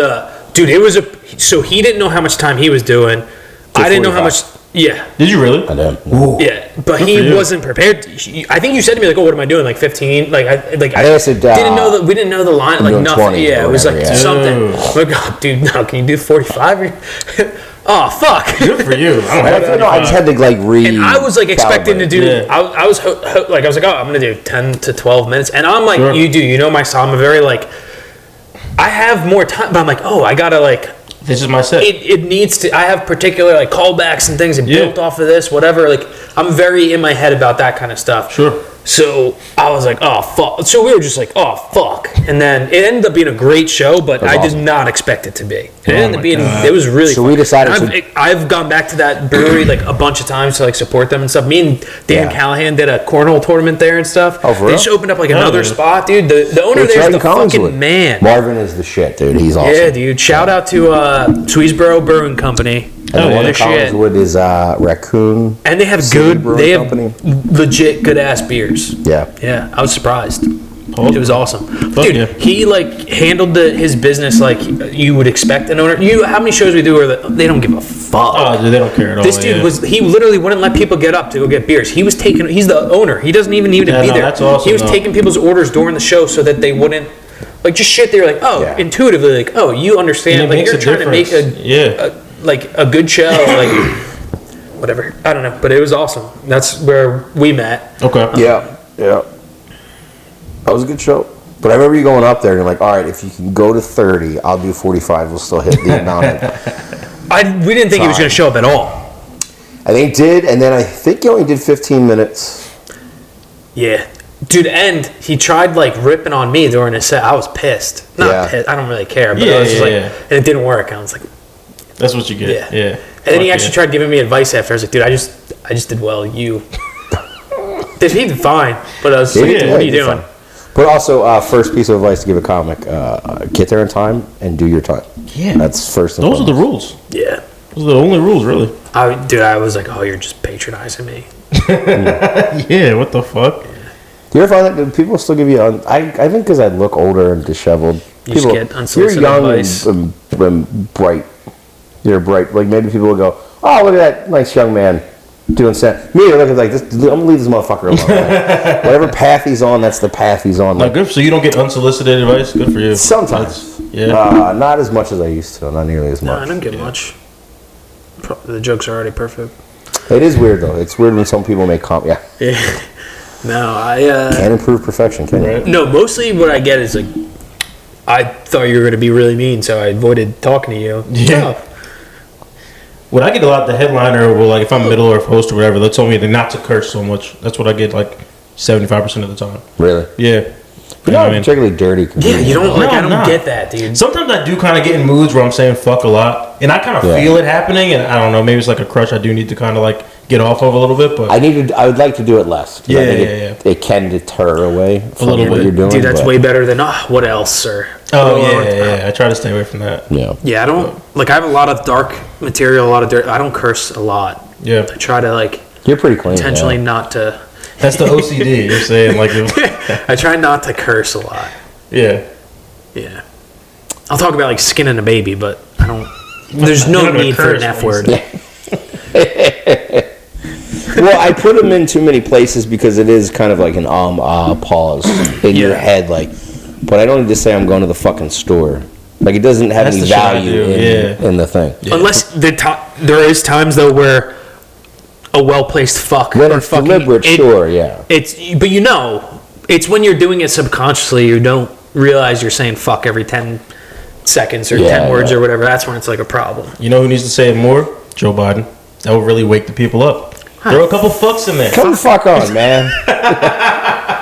dude. It was so he didn't know how much time he was doing. I didn't know how much. Yeah. Did you really? I did. Yeah, but he wasn't prepared. I think you said to me like, "Oh, what am I doing? Like 15? Like I said, didn't know that we didn't know the line. Like nothing. Yeah, it was like something. Like, oh, dude, no, can you do 45? Oh fuck! Good for you. I just had to like read. And I was like expecting to do. Yeah. I was like, oh, I'm gonna do 10 to 12 minutes, and I'm like, sure. You know my style. I'm a very like, I have more time, but I'm like, oh, I gotta like. This is my set. It needs to. I have particular like callbacks and things and built off of this, whatever. Like I'm very in my head about that kind of stuff. Sure. So I was like, oh fuck. So we were just like, oh fuck. And then it ended up being a great show, but I did not expect it to be. It ended up being. It was really. So fun. We decided. I've gone back to that brewery like a bunch of times to like support them and stuff. Me and Dan Callahan did a cornhole tournament there and stuff. Oh, for real? They just opened up like another spot, dude. The owner there's the fucking man. Marvin is the shit, dude. He's awesome. Yeah, dude. Shout out to Swedesboro Brewing Company. And the one in Collinswood is Raccoon. And they have legit good ass beers. Yeah, I was surprised. It was awesome, dude. He like handled his business like you would expect an owner. How many shows we do where they don't give a fuck? Oh, dude, they don't care at all. This dude he literally wouldn't let people get up to go get beers. He's the owner. He doesn't even need to be there. That's awesome. He was taking people's orders during the show so that they wouldn't. Like just shit, they were like, intuitively, like, oh, you understand, like you're trying to make a good show, like whatever. I don't know, but it was awesome. That's where we met. Okay. Yeah. That was a good show. But I remember you going up there and you're like, all right, if you can go to 30, I'll do 45. We'll still hit the amount. We didn't think he was going to show up at all. I think he did, and then I think he only did 15 minutes. Yeah. Dude, and he tried like ripping on me during his set. I was pissed. Not pissed. I don't really care, but I was just like, and it didn't work. I was like, that's what you get. Yeah. And then he actually tried giving me advice after. I was like, dude, I just did well. You did he did fine, but I was like, what are you doing? Fine. But also, first piece of advice to give a comic: get there in time and do your time. Yeah, that's first. Those are the rules. Yeah, those are the only rules, really. I was like, oh, you're just patronizing me. Yeah, what the fuck? Do you ever find that people still give you? I think because I look older and disheveled. You just get unsolicited advice. You're young and bright. You're bright. Like maybe people will go, "Oh, look at that nice young man doing set." Me, I look at like this. I'm gonna leave this motherfucker alone. Like, whatever path he's on, that's the path he's on. Like, good. So you don't get unsolicited advice. Good for you. Sometimes, not as much as I used to. Not nearly as much. No, I don't get much. The jokes are already perfect. It is weird though. It's weird when some people make Yeah. No, can't improve perfection, can you? No, mostly what I get is like, I thought you were going to be really mean, so I avoided talking to you. Yeah. What I get a lot, the headliner, will like if I'm middle or host or whatever, they told me not to curse so much. That's what I get like 75% of the time. Really? Yeah. You're not particularly dirty. Yeah, you don't like. I don't get that, dude. Sometimes I do kind of get in moods where I'm saying fuck a lot, and I kind of feel it happening, and I don't know, maybe it's like a crush I do need to kind of like get off of a little bit, but I would like to do it less. Yeah, It can deter away from what you're doing. Dude, that's way better than what else, sir? Oh yeah. I try to stay away from that. Yeah, I don't like. I have a lot of dark material, a lot of dirt. I don't curse a lot. Yeah, I try to like. You're pretty clean. Intentionally not to. That's the OCD. You're saying like. I try not to curse a lot. Yeah. Yeah. I'll talk about like skinning a baby, but I don't. There's no need for an F word. Well, I put them in too many places because it is kind of like an pause in your head, like. But I don't need to say I'm going to the fucking store. Like, it doesn't have any value in the thing. Yeah. Unless there is times though where a well-placed fuck when or it's fucking deliberate, sure, yeah. But it's when you're doing it subconsciously. You don't realize you're saying fuck every 10 seconds or 10 words or whatever. That's when it's like a problem. You know who needs to say it more? Joe Biden. That will really wake the people up. Throw a couple fucks in there. Come the fuck on, man.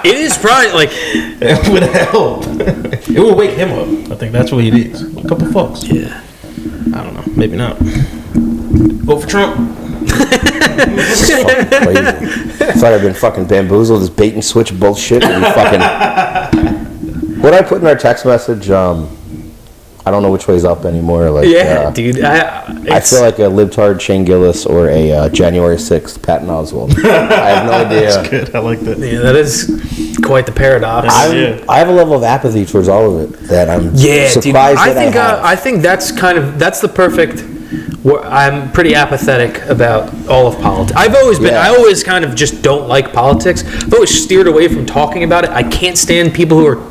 It is probably like it would help. It would wake him up. I think that's what he needs. A couple fucks. Yeah. I don't know. Maybe not. Vote for Trump. This is fucking crazy. I thought I'd been fucking bamboozled. This bait and switch bullshit. And fucking. What I put in our text message, I don't know which way's up anymore. Like, dude. I feel like a libtard Shane Gillis or a January 6th Patton Oswalt. I have no idea. That's good. I like that. Yeah, that is quite the paradox. I have a level of apathy towards all of it that I'm surprised that I have. I think that's the perfect. I'm pretty apathetic about all of politics. I've always been. I always kind of just don't like politics. I've always steered away from talking about it. I can't stand people who are.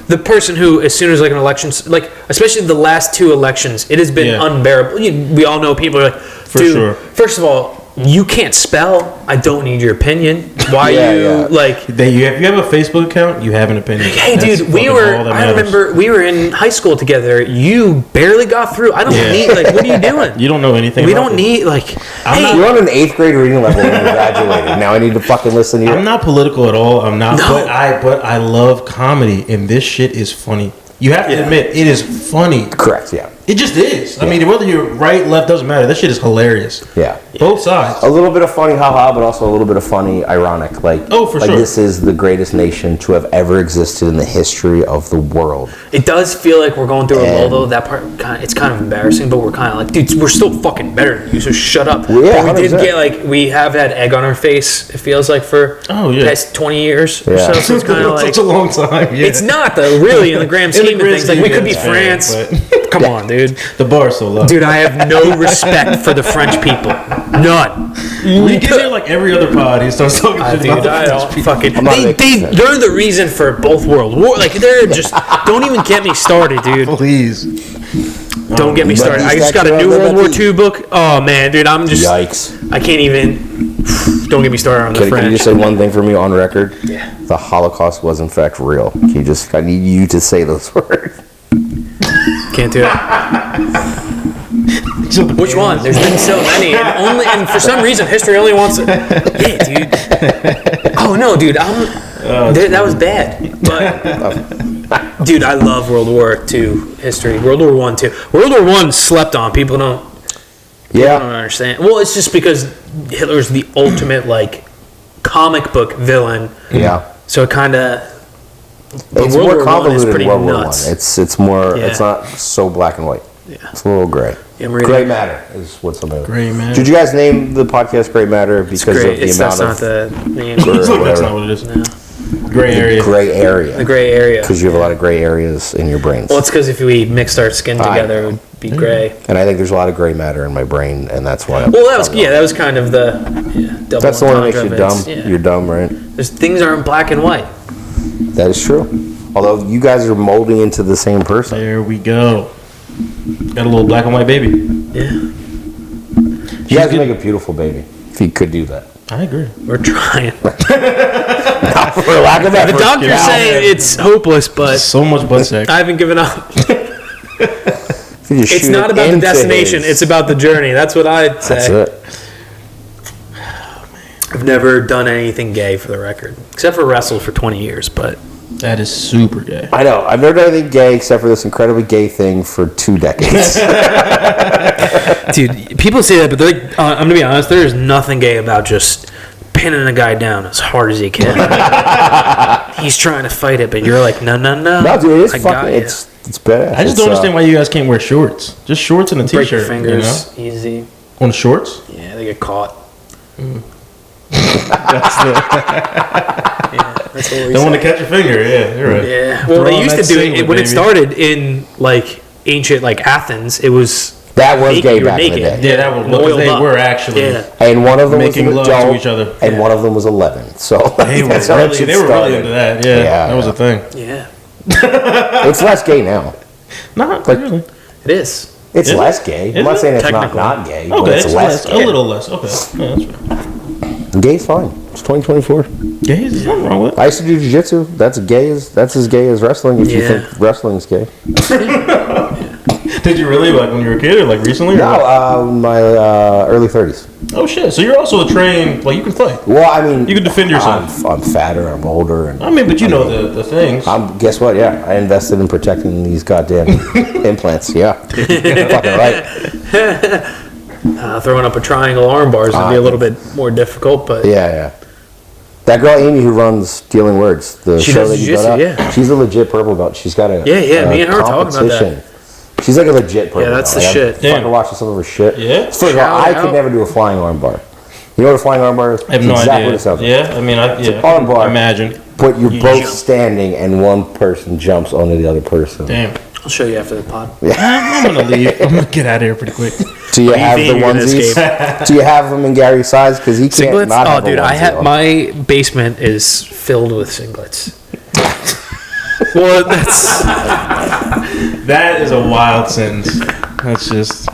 The person who, as soon as like an election, like especially the last 2 elections, it has been unbearable. We all know people are like, dude, first of all, you can't spell. I don't need your opinion. Why like? You have a Facebook account. You have an opinion. Hey, dude, I remember we were in high school together. You barely got through. I don't need like. What are you doing? You don't know anything. We don't need like. You're on an 8th grade reading level when you graduated. Now I need to fucking listen to you. I'm not political at all. I'm not. No. But I love comedy, and this shit is funny. You have to admit, it is funny. Correct. Yeah. It just is. I mean, whether you're right, left, doesn't matter. That shit is hilarious. Yeah. Both sides. A little bit of funny, haha, but also a little bit of funny, ironic. Like, for sure. This is the greatest nation to have ever existed in the history of the world. It does feel like we're going through a lull, though. That part, it's kind of embarrassing, but we're kind of like, dude, we're still fucking better than you, so shut up. Well, yeah, but we did get, like, we have had egg on our face, it feels like, for the past 20 years or so. So it's kind of like. Such a long time. Yeah. It's not, though, really, in the grand scheme of things. Like, we could be France. Come on, dude. The bar's so low. Dude, I have no respect for the French people. None. You get there like every other pod. He starts talking shit about the French people. They're the reason for both world war. Like, they're just. Don't even get me started, dude. Please. Don't get me started. I just got a new World War II book. Oh, man, dude, I'm just. Yikes. I can't even. Don't get me started on the French. Can you just say one thing for me on record? Yeah. The Holocaust was, in fact, real. I need you to say those words. Can't do it. Which one? There's been so many, and for some reason, history only wants it. Yeah, dude. Oh no, dude. That was bad. But dude, I love World War II history. World War I too. World War I slept on. People don't understand. Well, it's just because Hitler's the ultimate like comic book villain. Yeah. So it kind of. It's more convoluted than World War I. It's more. Yeah. It's not so black and white. Yeah. It's a little gray. Yeah, gray matter is what's something. Gray matter. Did you guys name the podcast Gray Matter because of the amount of? That's not the name. That's not what it is. No. Gray area. Gray area. The gray area. Because you have a lot of gray areas in your brains. Well, it's because if we mixed our skin together, it would be gray. And I think there's a lot of gray matter in my brain, and that's why. That was kind of the double. That's the one that makes you dumb. Yeah. You're dumb, right? Things aren't black and white. That is true. Although you guys are molding into the same person. There we go. Got a little black and white baby. Yeah. You guys make a beautiful baby. If you could do that. I agree. We're trying. For lack of effort. The doctor's saying it's hopeless, but so much butt sex. I haven't given up. It's not about the destination. It's about the journey. That's what I'd say. That's it. I've never done anything gay, for the record, except for wrestle for 20 years, but. That is super gay. I know. I've never done anything gay except for this incredibly gay thing for 2 decades. Dude, people say that, but they're like, I'm going to be honest, there is nothing gay about just pinning a guy down as hard as he can. He's trying to fight it, but you're like, no. No, dude, it's fucking, it's badass. I just don't understand why you guys can't wear shorts. Just shorts and a t-shirt. Break your fingers, easy. On shorts? Yeah, they get caught. That's what we Don't want to catch your finger. Yeah, you're right. Yeah. Well, they used to do it when it started in like ancient like Athens. It was that was gay back in the day. Yeah, that was because they were actually. Yeah. And one of them making was love to each other. And one of them was 11. So they were really into that. Yeah, that was a thing. Yeah. It's less gay now. Not really. It is. It's less gay. I'm not saying it's not gay, but it's less gay. A little less. Okay. Yeah, that's right. Gay's fine. It's 2024. Gay is nothing wrong with it. I used to do jiu-jitsu. That's as gay as wrestling if you think wrestling's gay. Did you really, like, when you were a kid or, like, recently? No, my early 30s. Oh, shit. So you're also a trained, like, you can play. Well, I mean... You can defend yourself. I'm fatter, I'm older. And I mean, but you know the things. Guess what? Yeah, I invested in protecting these goddamn implants. Yeah. Fucking right. Throwing up a triangle arm bars would be a little bit more difficult, but... Yeah. That girl Amy who runs Dealing Words, the she show does that you got out, she's a legit purple belt. She's got a me and her were talking about that. She's like a legit purple belt. Yeah, that's the shit. I'm fucking watching some of her shit. Yeah? First of all, I could never do a flying arm bar. You know what a flying arm bar is? I have no exactly idea. What it sounds like. Yeah, I mean, it's an arm bar. Imagine. But you're both standing and one person jumps onto the other person. Damn. I'll show you after the pod. Yeah. I'm going to leave. I'm going to get out of here pretty quick. Do you have the onesies? Do you have them in Gary's size? Because he can't singlets? not have dude, a onesie on. My basement is filled with singlets. Well, that is a wild sentence. That's just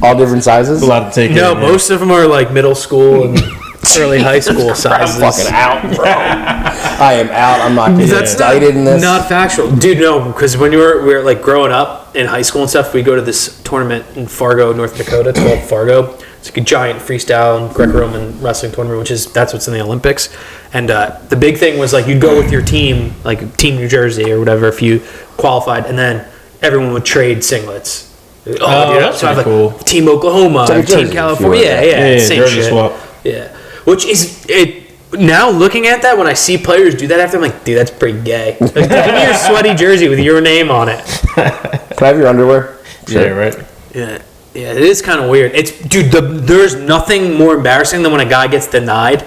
all different sizes. A lot to take. No, most of them are like middle school and early high school sizes. I'm fucking out, bro. I am out. I'm not getting indicted in this. Not factual, dude. No, because when we were like growing up in high school and stuff, we go to this tournament in Fargo, North Dakota. It's called Fargo. It's like a giant freestyle and Greco-Roman wrestling tournament, that's what's in the Olympics. And the big thing was like you'd go with your team, like Team New Jersey or whatever, if you qualified, and then everyone would trade singlets. Dude, that's so pretty cool. Team Oklahoma, Team California, yeah, same shit. Swap. Yeah, which is it. Now looking at that, when I see players do that after, I'm like, dude, that's pretty gay. Like, give me your sweaty jersey with your name on it. Can I have your underwear? Sure. Yeah, right. Yeah, it is kind of weird. There's nothing more embarrassing than when a guy gets denied.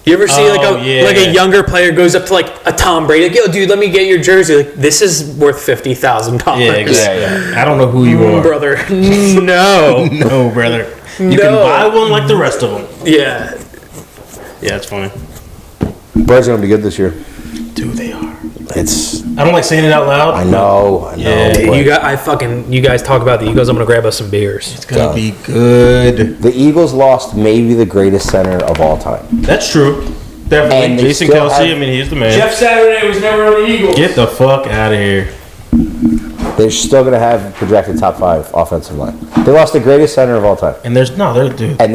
You ever see a younger player goes up to like a Tom Brady, like, yo, dude, let me get your jersey. Like, this is worth $50,000. Yeah, exactly. I don't know who you are, brother. No, no, brother. You can buy one like the rest of them. Yeah. Yeah, it's funny. Birds are gonna be good this year. Dude, they are. I don't like saying it out loud. I know. Yeah, you guys talk about the Eagles. I'm gonna grab us some beers. It's gonna be good. The Eagles lost maybe the greatest center of all time. That's true. Definitely. And Jason Kelsey. He's the man. Jeff Saturday was never on the Eagles. Get the fuck out of here. They're still going to have projected top 5 offensive line. They lost the greatest center of all time. And they're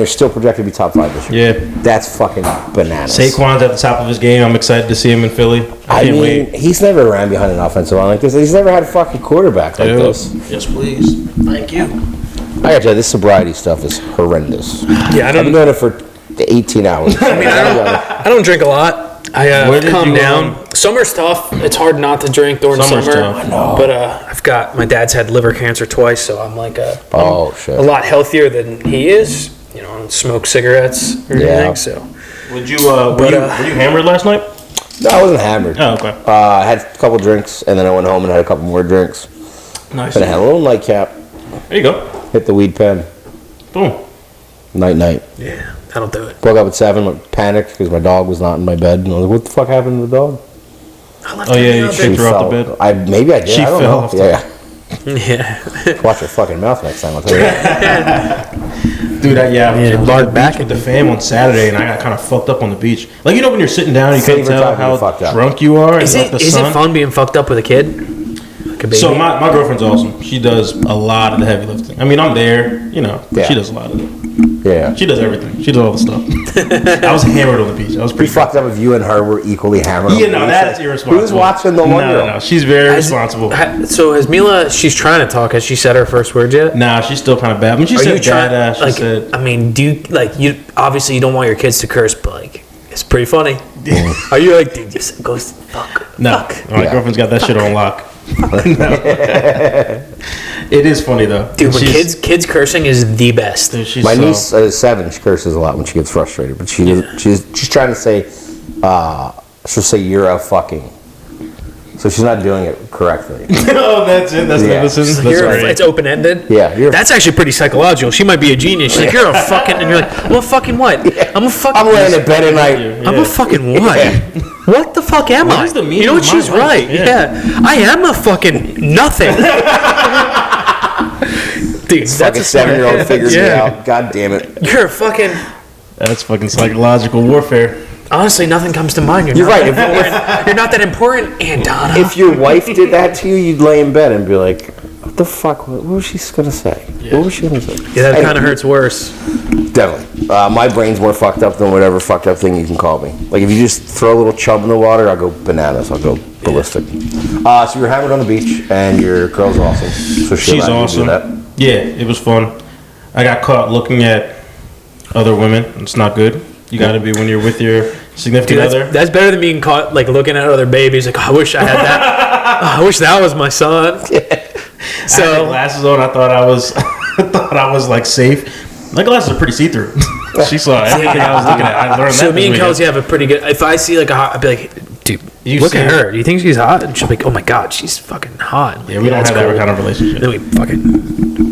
still projected to be top 5 this year. Yeah. That's fucking bananas. Saquon's at the top of his game. I'm excited to see him in Philly. I can't wait. He's never ran behind an offensive line like this. He's never had a fucking quarterback like this. Yes, please. Thank you. I got you. This sobriety stuff is horrendous. Yeah, I've been doing it for 18 hours. I mean, I don't drink a lot. I calm down. Summer's tough. It's hard not to drink during summer. Tough. I know. But my dad's had liver cancer twice, so I'm like a lot healthier than he is. You know, I don't smoke cigarettes or anything. So, were you hammered last night? No, I wasn't hammered. Oh, okay. I had a couple drinks, and then I went home and had a couple more drinks. Nice. Then I had a little nightcap. There you go. Hit the weed pen. Boom. Night. Yeah. That'll do it. Woke up at 7, panicked because my dog was not in my bed. And I was like, what the fuck happened to the dog? You kicked her off the bed? Maybe I did. She fell off. Yeah. Watch your fucking mouth next time, I'll tell you that. Dude, I was back with the fam on Saturday, and I got kind of fucked up on the beach. Like, you know when you're sitting down, you can't tell how drunk you are. Is it fun being fucked up with a kid? So my girlfriend's awesome. She does a lot of the heavy lifting. I mean, I'm there, but she does a lot of it. Yeah. She does everything. She does all the stuff. I was hammered on the beach. I was pretty fucked up if you and her were equally hammered on the beach. That's irresponsible. Who's watching the one girl? No, she's very responsible. So has Mila, she's trying to talk. Has she said her first words yet? Nah, she's still kind of bad. I mean, she said dad. She said... I mean, do you, you obviously you don't want your kids to curse, but, it's pretty funny. Are you like, dude, just go fuck? No. Fuck. My girlfriend's got that shit on lock. It is funny though, dude. When kids cursing is the best. Dude, my niece is 7. She curses a lot when she gets frustrated, but she's trying to say, she'll say "you're a fucking," so she's not doing it correctly. Oh, that's it. That's innocent. It's open ended. Yeah, that's actually pretty psychological. She might be a genius. She's like, "You're a fucking," and you're like, "Well, fucking what? Yeah. I'm a fucking." I'm laying in bed at night. I'm a fucking what? Yeah. What the fuck am I? You know what? She's right. Yeah, I am a fucking nothing. Dude, that's a 7-year-old figures me out. God damn it. You're a fucking. That's fucking psychological warfare. Honestly, nothing comes to mind. You're right. You're not that important, Aunt Donna. If your wife did that to you, you'd lay in bed and be like, what the fuck? What was she going to say? Yeah. What was she going to say? Yeah, that kind of hurts worse. Definitely. My brain's more fucked up than whatever fucked up thing you can call me. Like, if you just throw a little chub in the water, I'll go bananas. I'll go ballistic. So you're hammered on the beach, and your girl's awesome. So she's awesome. Yeah, it was fun. I got caught looking at other women. It's not good. You got to be when you're with your significant other. That's better than being caught like looking at other babies. Like, oh, I wish I had that. I wish that was my son. Yeah. So I had glasses on. I thought I was like safe. My glasses are pretty see-through. She saw everything I was looking at. I learned so me and Kelsey have a pretty good. If I see like a hot, I'd be like, dude, look at her. Do you think she's hot? And she'll be like, oh my god, she's fucking hot. Like, yeah, we don't have that kind of relationship. Then we fucking.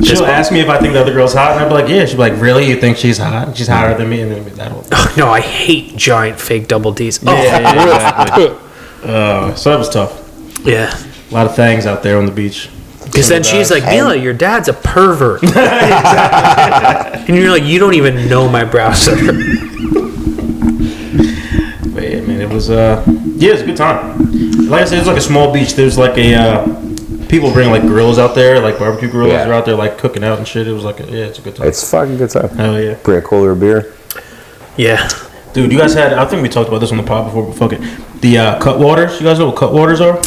She'll ask me if I think the other girl's hot, and I'll be like, yeah. She'll be like, really? You think she's hot? She's hotter than me? And then that'll. Oh, no, I hate giant fake double D's. Oh, yeah, exactly. So that was tough. Yeah. A lot of things out there on the beach. Because then she's like, Mila, your dad's a pervert. And you're like, you don't even know my browser. But yeah, man, it was it was a good time. Like I said, it's like a small beach. There's like people bring like grills out there, like barbecue grills are out there like cooking out and shit. It was like it's a good time. It's a fucking good time. Hell yeah. Bring a cooler of beer. Yeah. Dude, you guys had, I think we talked about this on the pod before, but fuck it. The Cutwaters, you guys know what Cutwaters are?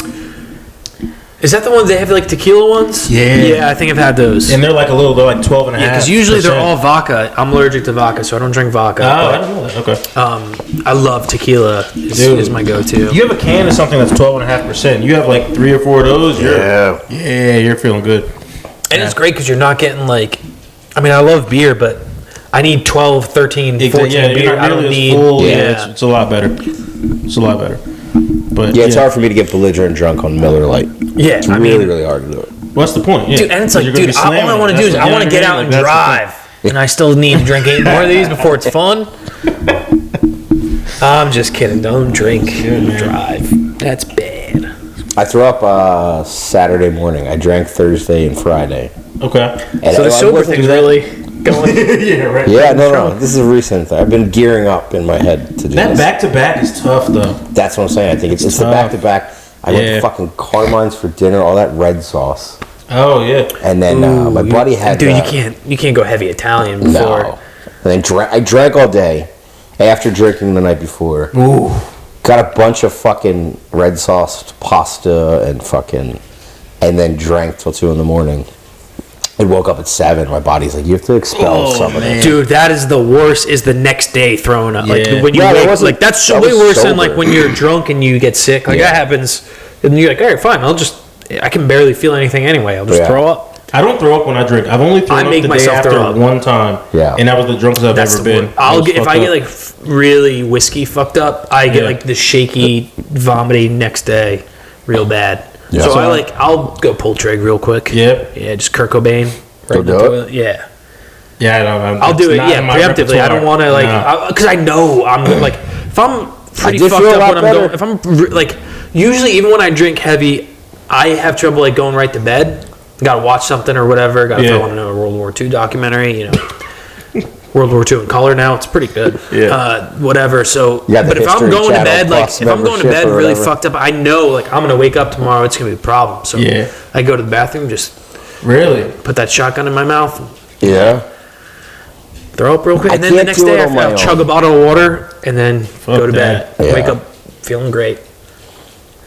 Is that the ones they have like tequila ones? Yeah. Yeah, I think I've had those. And they're like they're like 12.5%. Yeah, because usually they're all vodka. I'm allergic to vodka, so I don't drink vodka. Oh, I didn't know that. Okay. I love tequila. Is my go-to. You have a can of something that's 12.5%. You have like 3 or 4 of those. You're feeling good. And it's great because you're not getting like, I mean, I love beer, but I need 12, 13, 14 beer. I don't need. Full. Yeah, it's a lot better. It's a lot better. But it's hard for me to get belligerent drunk on Miller Lite. Yeah, it's really hard to do it. What's the point? Yeah. Dude, and it's like, dude, all I want to do is I want to get out and drive, and I still need to drink 8 more of these before it's fun. I'm just kidding. Don't drink and drive. That's bad. I threw up Saturday morning. I drank Thursday and Friday. Okay. And so the sober thing's really going. Yeah, right. Yeah, no. This is a recent thing. I've been gearing up in my head to do that. This. Back-to-back is tough, though. That's what I'm saying. I think it's the back-to-back. I went to fucking Carmine's for dinner, all that red sauce. Oh, yeah. And then my buddy had... Dude, you can't go heavy Italian before. No. And then I drank all day after drinking the night before. Ooh. Got a bunch of fucking red sauce pasta and then drank till 2 a.m. I woke up at 7. My body's like, you have to expel some of it. Dude, that is the worst. Is the next day throwing up? Yeah. Like when you wake, that's way worse than like when you're drunk and you get sick. Like that happens, and you're like, all right, fine. I can barely feel anything anyway. I'll just throw up. I don't throw up when I drink. I've only thrown up the day after one time. Yeah. And that was the drunkest I've ever been. If I get like really whiskey fucked up, I get like the shaky, vomity next day, real bad. Yeah. So I'll go pull trig real quick. Yep. Yeah, just Kurt Cobain. Right in the toilet. Yeah. Yeah, I'll do it. Yeah, preemptively. I don't want to because I know I'm like if I'm pretty fucked up when I'm going. If I'm like usually even when I drink heavy, I have trouble like going right to bed. Got to watch something or whatever. Got to throw on a World War II documentary. You know, World War II in color now. It's pretty good. Yeah. Whatever. So, but if I'm going to bed, like if I'm going to bed really fucked up, I know like I'm gonna wake up tomorrow. It's gonna be a problem. So I go to the bathroom, just put that shotgun in my mouth. Throw up real quick, and then the next day I'll chug a bottle of water and then go to bed. Wake up feeling great.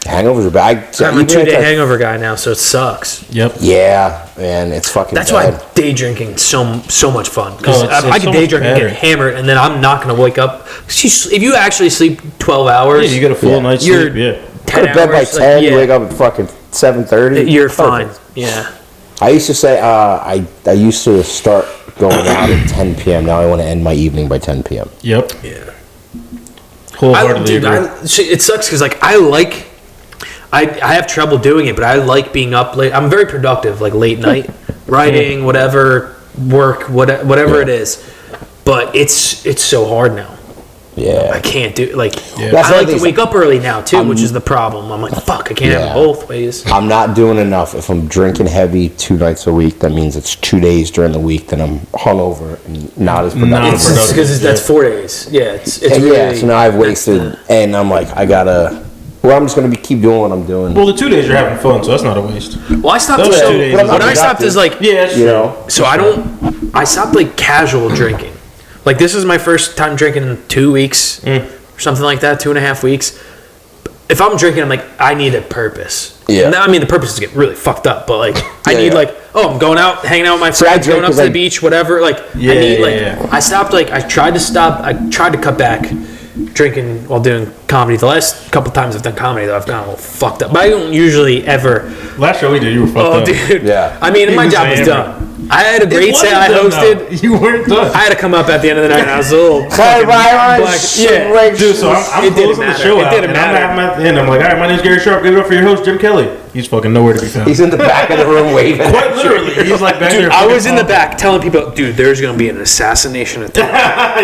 Hangovers are bad. I'm a 2-day hangover guy now, so it sucks. Yep. Yeah, man, it's fucking. That's why day drinking so much fun because I can day drink and get hammered, and then I'm not gonna wake up. If you actually sleep 12 hours, you get a full night's sleep. Yeah. Go to bed by 10. You wake up at fucking 7:30. You're fine. Yeah. I used to say I used to start going out at 10 p.m. Now I want to end my evening by 10 p.m. Yep. Yeah. Wholeheartedly agree. It sucks because like I have trouble doing it, but I like being up late. I'm very productive, like late night writing, whatever, work, whatever it is. But it's so hard now. Yeah. I can't do like. Yeah. I like to wake up early now too, which is the problem. I'm like, fuck, I can't have it both ways. I'm not doing enough. If I'm drinking heavy 2 nights a week, that means it's 2 days during the week that I'm hungover and not as productive. Because that's 4 days. Yeah, it's really, so now I've wasted, and I'm like, I gotta. Well, I'm just gonna keep doing what I'm doing. Well, the 2 days you're having fun, so that's not a waste. Well, I stopped. Those 2 days When I stopped is like, So I stopped like casual drinking. Like this is my first time drinking in 2 weeks or something like that, 2.5 weeks. If I'm drinking, I'm like, I need a purpose. Yeah. Now, I mean, the purpose is to get really fucked up, but like, I need like, I'm going out, hanging out with my friends, going up to the beach, whatever. Like, I need I stopped. Like, I tried to cut back drinking while doing comedy. The last couple times I've done comedy, though, I've gotten a little fucked up. But I don't usually ever. Last show we did, you were fucked up. Oh, dude. Yeah. I mean, my job was done. I had a great set I hosted. You weren't done. I had to come up at the end of the night, and I was a little Yeah, dude. So I'm closing the show out, and matter. I'm at the end. I'm like, all right, my name's Gary Sharp. Give it up for your host, Jim Kelly. He's fucking nowhere to be found. He's in the back of the room waving. Quite literally, he's like back there. I was in the back telling people, dude, there's gonna be an assassination attempt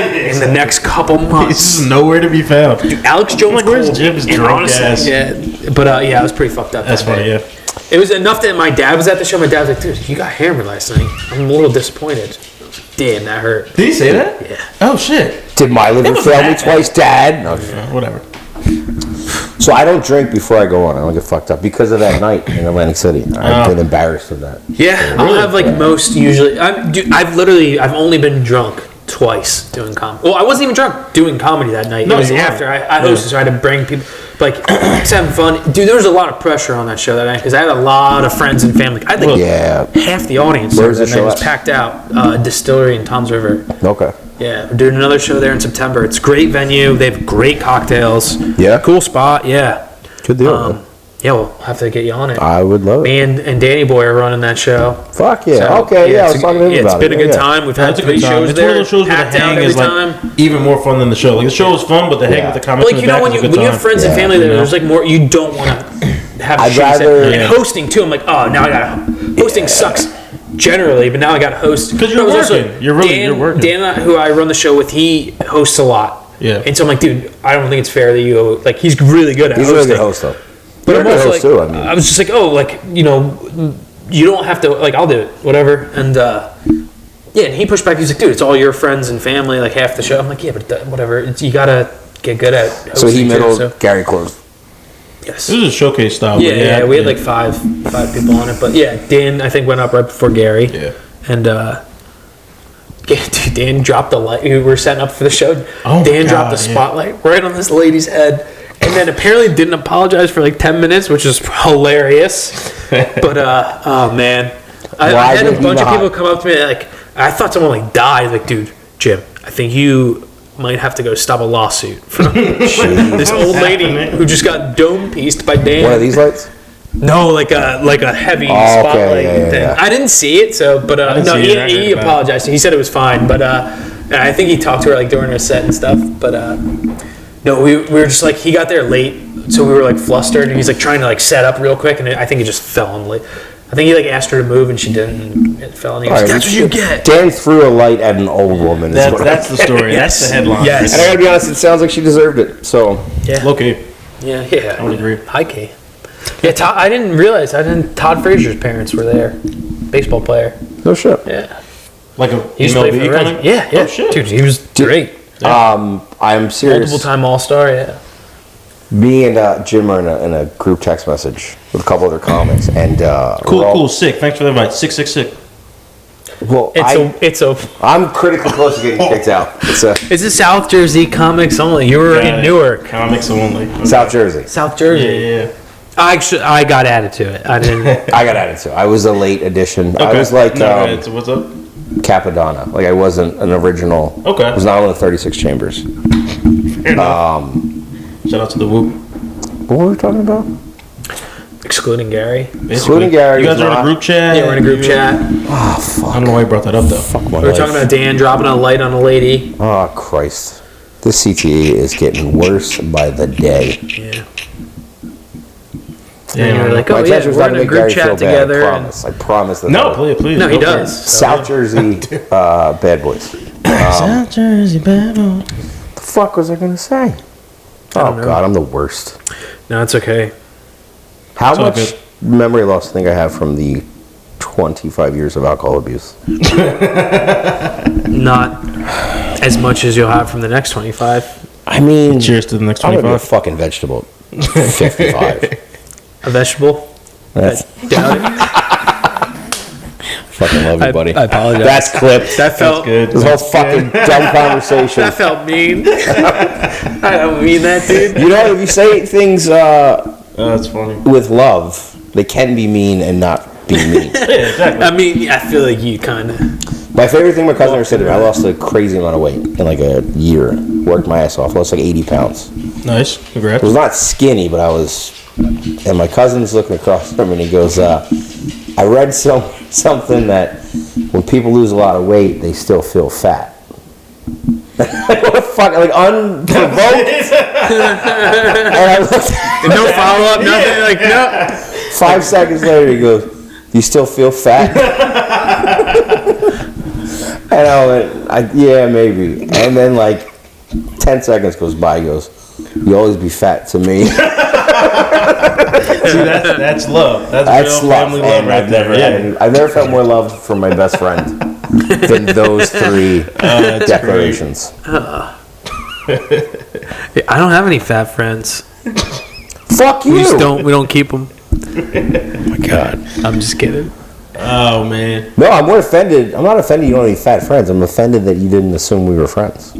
in the next couple months. He's nowhere to be found. Dude, Alex Jones. Like, where's Jim's drunk ass? Yeah, but I was pretty fucked up. That's funny. Yeah. It was enough that my dad was at the show. My dad was like, dude, you got hammered last night. I'm a little disappointed. Damn, that hurt. Did he say that? Yeah. Oh shit. Did my liver fail me twice, Dad? No. Whatever. So I don't drink before I go on. I don't get fucked up because of that night in Atlantic City. I've been embarrassed of that. Yeah, I'll have like most usually. I've only been drunk twice doing comedy. Well, I wasn't even drunk doing comedy that night. No, it was after I hosted, so I had to bring people. Like, just having fun. Dude, there was a lot of pressure on that show that night because I had a lot of friends and family. I had like half the audience. Where's the that show night was at? packed out. Distillery in Toms River. Okay. Yeah, we're doing another show there in September. It's a great venue. They have great cocktails. Yeah. Cool spot. Yeah. Good deal. Yeah, we'll have to get you on it. I would love it. Me and Danny Boy are running that show. Fuck yeah. So, okay, I was talking to him about it. It's been a good time. We've had 3 shows there. It's one of those shows where the hang is like even more fun than the show. Like the show is fun, but the hang with the comics like, you know, when you have friends and family there, there's like more. You don't want to have. I'd rather and hosting too. I'm like, oh, now I got hosting sucks generally, but now I got to host because you're working. You're working. Dan, who I run the show with, he hosts a lot. Yeah. And so I'm like, dude, I don't think it's fair that you like. He's really good at hosting. He's a really good host though. But I'm also like, too, I mean. I was just like, oh, like, you know, you don't have to, like, I'll do it, whatever. And, yeah, and he pushed back. He's like, dude, it's all your friends and family, like, half the show. I'm like, yeah, but whatever. You got to get good at hosting. So he middled Gary closed. Yes. This is a showcase style. Yeah, we had like five people on it. But, yeah, Dan, I think, went up right before Gary. Yeah. And, dude, Dan dropped the light. We were setting up for the show. Oh, Dan dropped the spotlight right on this lady's head. And then apparently didn't apologize for like 10 minutes, which is hilarious. But oh man, I had a bunch of people come up to me like, I thought someone like died. Like, dude, Jim, I think you might have to go stop a lawsuit from this old lady who just got dome pieced by Dan. One of these lights? No, like a heavy spotlight thing. I didn't see it, so no, he apologized. He said it was fine, but I think he talked to her like during her set and stuff, but. No, we were just like, he got there late, so we were like flustered, and he's like trying to like set up real quick, and I think he just fell on late. I think he like asked her to move, and she didn't, and it fell, and he was like, that's what you get. Dan threw a light at an old woman. That's the story. Yes. That's the headline. Yes. And I gotta be honest, it sounds like she deserved it, so. Yeah. Okay. Yeah. I would agree. High key. Yeah, I didn't realize, Todd Frazier's parents were there. Baseball player. No shit. Yeah. Like a He used to play for the Reds. Yeah. Oh, shit. Dude, he was great. I'm serious. Multiple time All-Star, yeah. Me and Jim are in a group text message with a couple other comics, and cool, sick. Thanks for the invite. Sick. Well, I'm critically close to getting kicked out. It's a South Jersey comics only. You were in Newark. Comics only. Okay. South Jersey. South Jersey. Yeah. I got added to it. I didn't. I got added to it. I was a late addition. Okay. I was like so what's up? Capadonna. Like I wasn't an original. Okay. I was not one of the 36 chambers. Fair enough. Shout out to the Whoop. What were we talking about? Excluding Gary. Excluding Gary. You guys are in a group chat? Yeah, we're in a group chat. Oh, fuck. I don't know why you brought that up, though. Fuck my We were life. talking about Dan dropping a light on a lady. Oh, Christ. This CTE is getting worse by the day. Yeah. Yeah, And you were like, My oh, yeah, intention was we're not in to a make group Gary chat feel together. bad. I promise that. No, please. No, he go for does. it. South Jersey Bad Boys. South Jersey bad boy. What the fuck was I going to say? don't Oh, know. God, I'm the worst. No, it's okay. How It's all much good. memory loss do you think I have from the 25 years of alcohol abuse? Not as much as you'll have from the next 25. I mean, Cheers to the next I'm going to be a 25. fucking vegetable. 55. A vegetable? That's, Doubt it. fucking love you, buddy. I apologize. That's clipped. That felt good. This whole fucking dumb conversation. That felt mean. I don't mean that, dude. You know, if you say things That's funny. with love, they can be mean and not be mean. Yeah, exactly. I mean, I feel like you kind of. My favorite thing my cousin ever said to me, I lost a crazy amount of weight in like a year. Worked my ass off. Lost like 80 pounds. Nice. Congrats. I was not skinny, but I was. And my cousin's looking across from me and he goes, I read something that when people lose a lot of weight, they still feel fat. What the fuck? Like unprovoked? And I looked, And no follow up, nothing. Like, no. 5 seconds later, he goes, "Do you still feel fat?" And I went, "Yeah, maybe." And then like 10 seconds goes by. He goes, "You always be fat to me." See, that's love. That's real love. family love And right there. Yeah. I've never felt more loved from my best friend than those three declarations. I don't have any fat friends. Fuck you. We just don't. We don't keep them. Oh my god. I'm just kidding. Oh, man. No, I'm more offended. I'm not offended you don't have any fat friends. I'm offended that you didn't assume we were friends.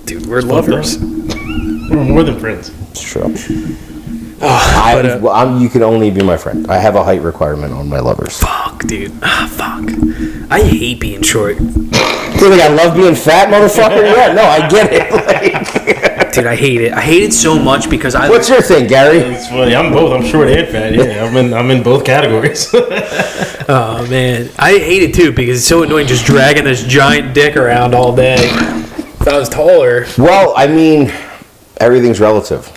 Dude, we're lovers. We're more than friends. It's true. You can only be my friend. I have a height requirement on my lovers. Fuck, dude. Fuck. I hate being short. You think I love being fat, motherfucker? Yeah, no, I get it. Dude, I hate it. I hate it so much because I. What's your thing, Gary? It's funny. I'm both. I'm short and fat. Yeah, I'm in both categories. Oh man, I hate it too because it's so annoying just dragging this giant dick around all day. If I was taller. Well, I mean, everything's relative.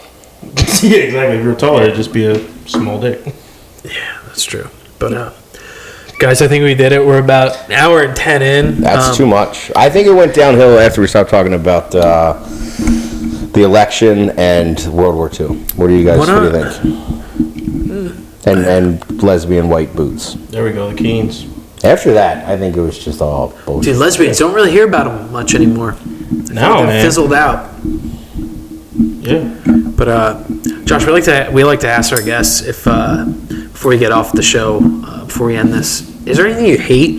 Yeah, exactly. If you're taller, it'd just be a small dick. Yeah, that's true. But guys, I think we did it. We're about an hour and 10 in. That's too much. I think it went downhill after we stopped talking about the election and World War II. What do you guys? What do you think? And lesbian white boots. There we go. The Keens. After that, I think it was just all bullshit. Dude, lesbians don't really hear about them much anymore. No, They're man. fizzled out. Yeah. But Josh, we like to ask our guests if before we get off the show, before we end this, is there anything you hate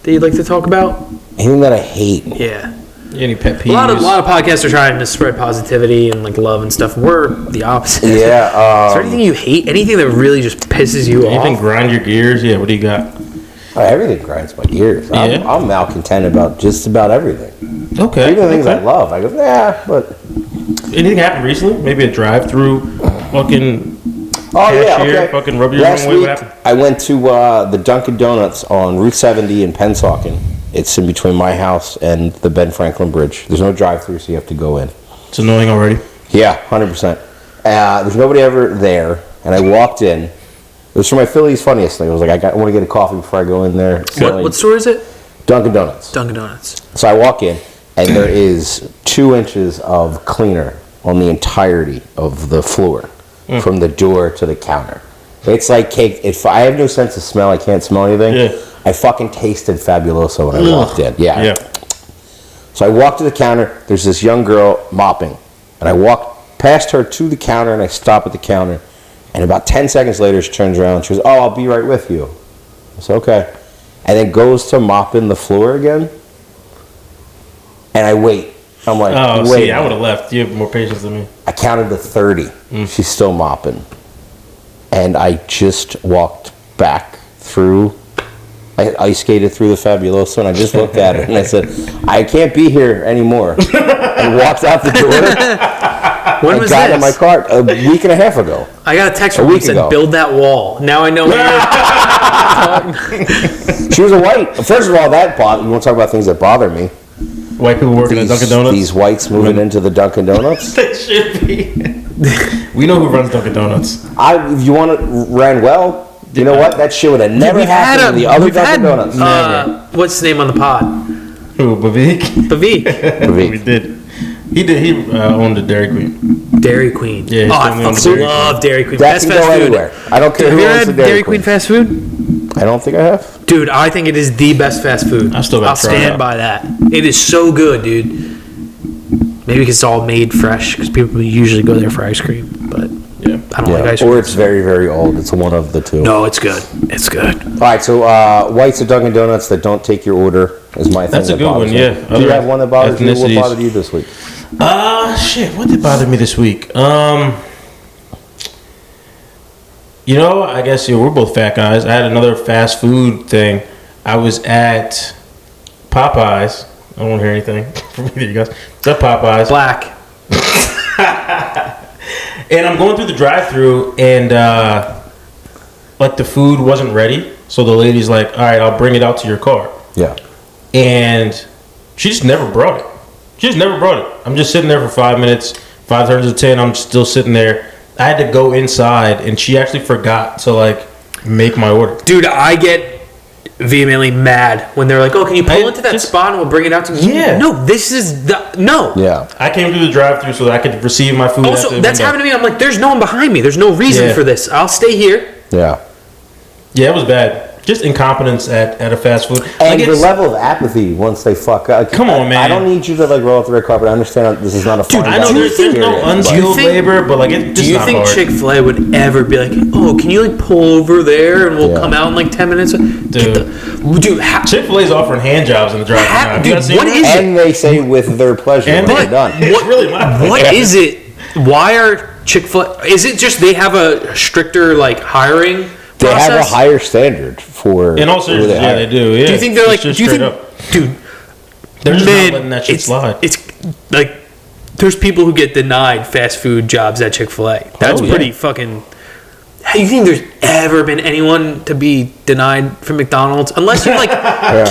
that you'd like to talk about? Anything that I hate? Yeah. Any pet peeves? A lot of podcasts are trying to spread positivity and like love and stuff. We're the opposite. Yeah. Is there anything you hate? Anything that really just pisses you Anything off? grind your gears? Yeah. What do you got? Everything grinds my gears. Yeah. I'm malcontent about just about everything. Okay. Even things I okay. love. I go, but. Anything happened recently? Maybe a drive-through fucking Oh yeah, cashier okay. fucking rub your Last wrong way. week, What happened? I went to the Dunkin' Donuts on Route 70 in Pennsauken. It's in between my house and the Ben Franklin Bridge. There's no drive-through, so you have to go in. It's annoying already. Yeah, 100%. There's nobody ever there, and I walked in. It was for my Philly's Funniest thing. I was like, I want to get a coffee before I go in there. What store is it? Dunkin' Donuts. Dunkin' Donuts. So I walk in, and there is 2 inches of cleaner on the entirety of the floor, from the door to the counter. It's like cake. If I have no sense of smell, I can't smell anything. Yeah. I fucking tasted Fabuloso when I walked in. Yeah. So I walked to the counter. There's this young girl mopping, and I walked past her to the counter, and I stop at the counter. And about 10 seconds later, she turns around. And she goes, "Oh, I'll be right with you." I said, "Okay," and then goes to mopping the floor again. And I wait. I'm like, Oh, wait. see, I would have left. You have more patience than me. I counted to 30. She's still mopping. And I just walked back through. I ice skated through the Fabuloso, and I just looked at her, and I said, "I can't be here anymore." And walked out the door. When was got this? in my car a week and a half ago. I got a text from her that said, "Build that wall." Now I know. She was a white. First of all, we won't talk about things that bother me. White people working at Dunkin' Donuts. These whites moving into the Dunkin' Donuts. They should be. We know who runs Dunkin' Donuts. If you want it ran well, you know what? That shit would have never happened in the other Dunkin' Donuts. What's his name on the pod? Who? Bavik. Bavik. We did. He owned the Dairy Queen. Dairy Queen. Yeah, I fucking love Dairy Queen. That can go anywhere. I don't care who owns the Dairy Queen fast food? I don't think I have. Dude, I think it is the best fast food. I'll stand by that. It is so good, dude. Maybe because it's all made fresh, because people usually go there for ice cream. But yeah, I don't like ice cream. Or it's very, very old. It's one of the two. No, it's good. It's good. All right, so whites at Dunkin' Donuts that don't take your order is my thing. That's a good one, yeah. Do you have one that bothers you? What bothered you this week? Shit, what did bother me this week? You know, I guess we're both fat guys. I had another fast food thing. I was at Popeyes. I won't hear anything from either of you guys. It's at Popeyes. Black. And I'm going through the drive-thru, and like the food wasn't ready. So the lady's like, "All right, I'll bring it out to your car." Yeah. And she just never brought it. I'm just sitting there for 5 minutes. 5 turns to 10. I'm still sitting there. I had to go inside, and she actually forgot to like make my order. Dude, I get vehemently mad when they're like, "Oh, can you pull into that spot and we'll bring it out to you?" Yeah. No, this is no. Yeah. I came through the drive-thru so that I could receive my food. Also, that's happened to me. I'm like, "There's no one behind me. There's no reason for this. I'll stay here." Yeah. Yeah, it was bad. Just incompetence at a fast food. And the level of apathy once they fuck up. Come on, man. I don't need you to like roll up the red carpet. I understand this is not a fun. Dude, I know there's no unskilled labor, but like it's do you not think hard. Chick-fil-A would ever be like, "Oh, can you like pull over there and we'll come out in like 10 minutes?" Dude, Chick-fil-A's offering hand jobs in the drive-thru. Dude, what is it? And they say with their pleasure when they're done. It's really my What is it? Why are Chick-fil-A? Is it just they have a stricter like hiring They process? have a higher standard for. In all seriousness, yeah, they do. Yeah. Do you think they're like? Do you think, dude? They're just not letting that shit slide. It's like there's people who get denied fast food jobs at Chick-fil-A. That's pretty fucking. You think there's ever been anyone to be denied from McDonald's unless you like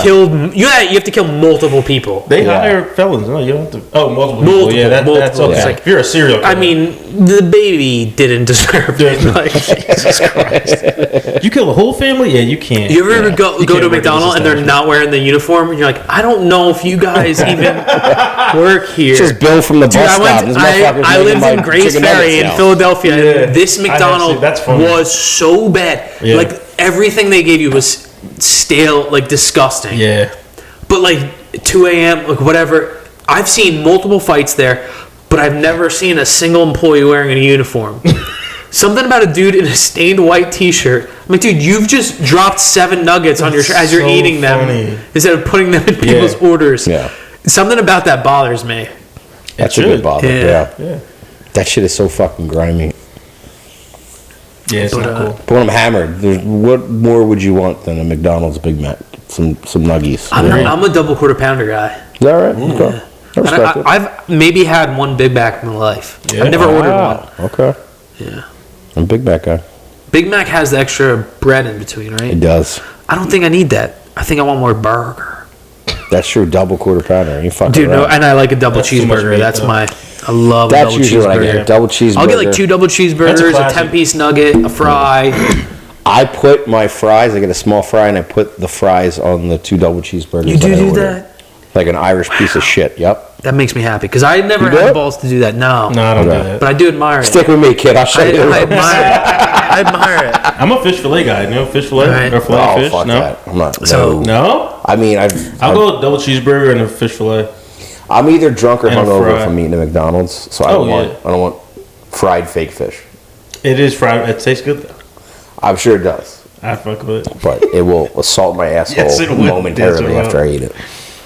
killed? You have to kill multiple people. They hire felons. No, you don't have to. Oh, multiple people. Yeah, that's okay. It's like, if you're a serial killer. I mean, the baby didn't deserve it. Like, Jesus Christ. You kill a whole family? Yeah, you can't. You ever go to McDonald's and they're not wearing the uniform? And you're like, I don't know if you guys even work here. Just Bill from the bus stop. I lived in Grace Ferry in Philadelphia. Yeah. And this McDonald's was so bad. Yeah. Like, everything they gave you was stale, like, disgusting. Yeah. But, like, 2 a.m., like, whatever. I've seen multiple fights there, but I've never seen a single employee wearing a uniform. Something about a dude in a stained white T-shirt. I'm like, dude, you've just dropped 7 nuggets on your shirt as you're eating them instead of putting them in people's orders. Yeah. Something about that bothers me. That's a good bother. Yeah. That shit is so fucking grimy. Yeah, it's not cool. But when I'm hammered, what more would you want than a McDonald's Big Mac? Some nuggies. I'm a double quarter pounder guy. Is that right? Okay. I respect it. I've maybe had one Big Mac in my life. Yeah. I've never ordered one. Okay. Yeah. I'm a Big Mac guy. Big Mac has the extra bread in between, right? It does. I don't think I need that. I think I want more burger. That's true. Double quarter pounder. You fucking Dude, no, and I like a double cheeseburger. That's my. I love a double cheeseburger. What I get. Double cheeseburger. I'll get like 2 double cheeseburgers, a 10-piece nugget, a fry. I put my fries. I get a small fry, and I put the fries on the 2 double cheeseburgers. You do that? Like an Irish piece of shit. Yep. That makes me happy because I never had the balls to do that. No, I don't do that. But I do admire it. Stick with me, kid. I'll show you. I admire it. I'm a fish fillet guy. You know, fish fillet or fillet fish. Fuck No, that. I'm not. So no. I mean, I'll go with double cheeseburger and a fish fillet. I'm either drunk or And a hungover fry. from eating at McDonald's, so I don't want fried fake fish. It is fried. It tastes good though. I'm sure it does, I fuck with it but it will assault my asshole Yes, it will. momentarily Yes, it after I eat it.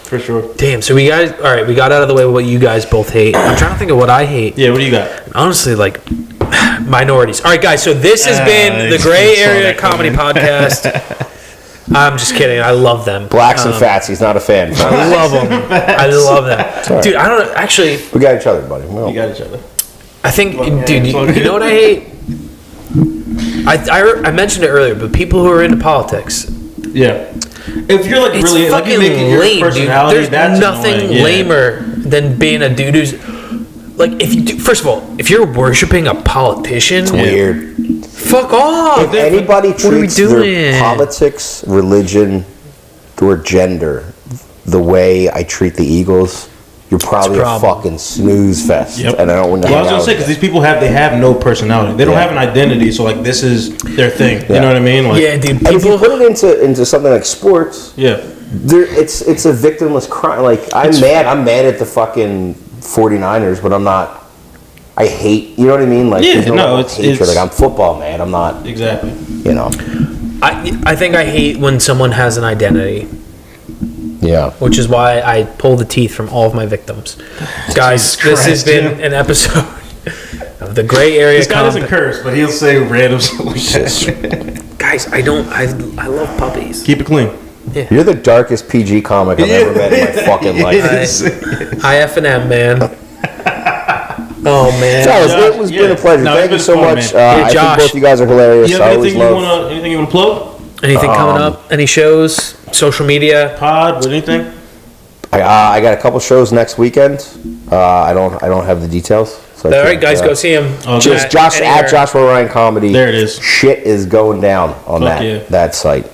for sure. damn. So we got out of the way with what you guys both hate. I'm trying to think of what I hate. Yeah, what do you got? Honestly, like minorities. All right, guys. So this has been the Gray Area Comedy Podcast. I'm just kidding. I love them. Blacks and fats. He's not a fan. I love them. I love them. Right. Dude, I don't actually. We got each other, buddy. We got each other. I think, dude, you know what I hate? I mentioned it earlier, but people who are into politics. Yeah. If you're like It's really like you make it your lame, personality, dude. that's There's nothing lamer than being a dude who's like, if you do, first of all, if you're worshiping a politician, It's weird. fuck off. If anybody what are we treats doing? their politics, religion, or gender the way I treat the Eagles, you're probably a fucking snooze fest. Yep. And I don't want to. Well, I was gonna say because these people have no personality. They don't have an identity. So like this is their thing. You know what I mean? Like, Yeah, dude. And if you put it into something like sports, yeah. it's a victimless crime. Like I'm mad at the fucking 49ers, but I'm not. I hate. You know what I mean? Like Yeah, there's no hatred. Like I'm football, man. I'm not. Exactly. You know. I think I hate when someone has an identity. Yeah. Which is why I pull the teeth from all of my victims. Guys, this has been an episode of the Gray Area. This guy doesn't curse, but he'll say random stuff like that. Guys, I love puppies. Keep it clean. Yeah. You're the darkest PG comic I've ever met in my fucking life. IF&M, man. Oh, man. Charles, it was been a pleasure. Thank you so much. I Josh, think both you guys are hilarious. You have anything you want to plug? Anything coming up? Any shows? Social media? Pod? Anything? I got a couple shows next weekend. I don't have the details. So all right, guys, go see him. Just Josh at Joshua Ryan Comedy. There it is. Shit is going down on that site.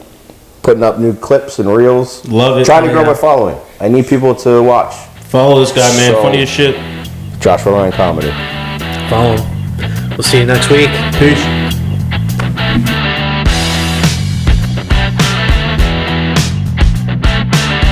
Putting up new clips and reels. Love it. Trying to grow my following. I need people to watch. Follow this guy, man. Funny as shit. Joshua Ryan Comedy. Follow him. We'll see you next week. Peace.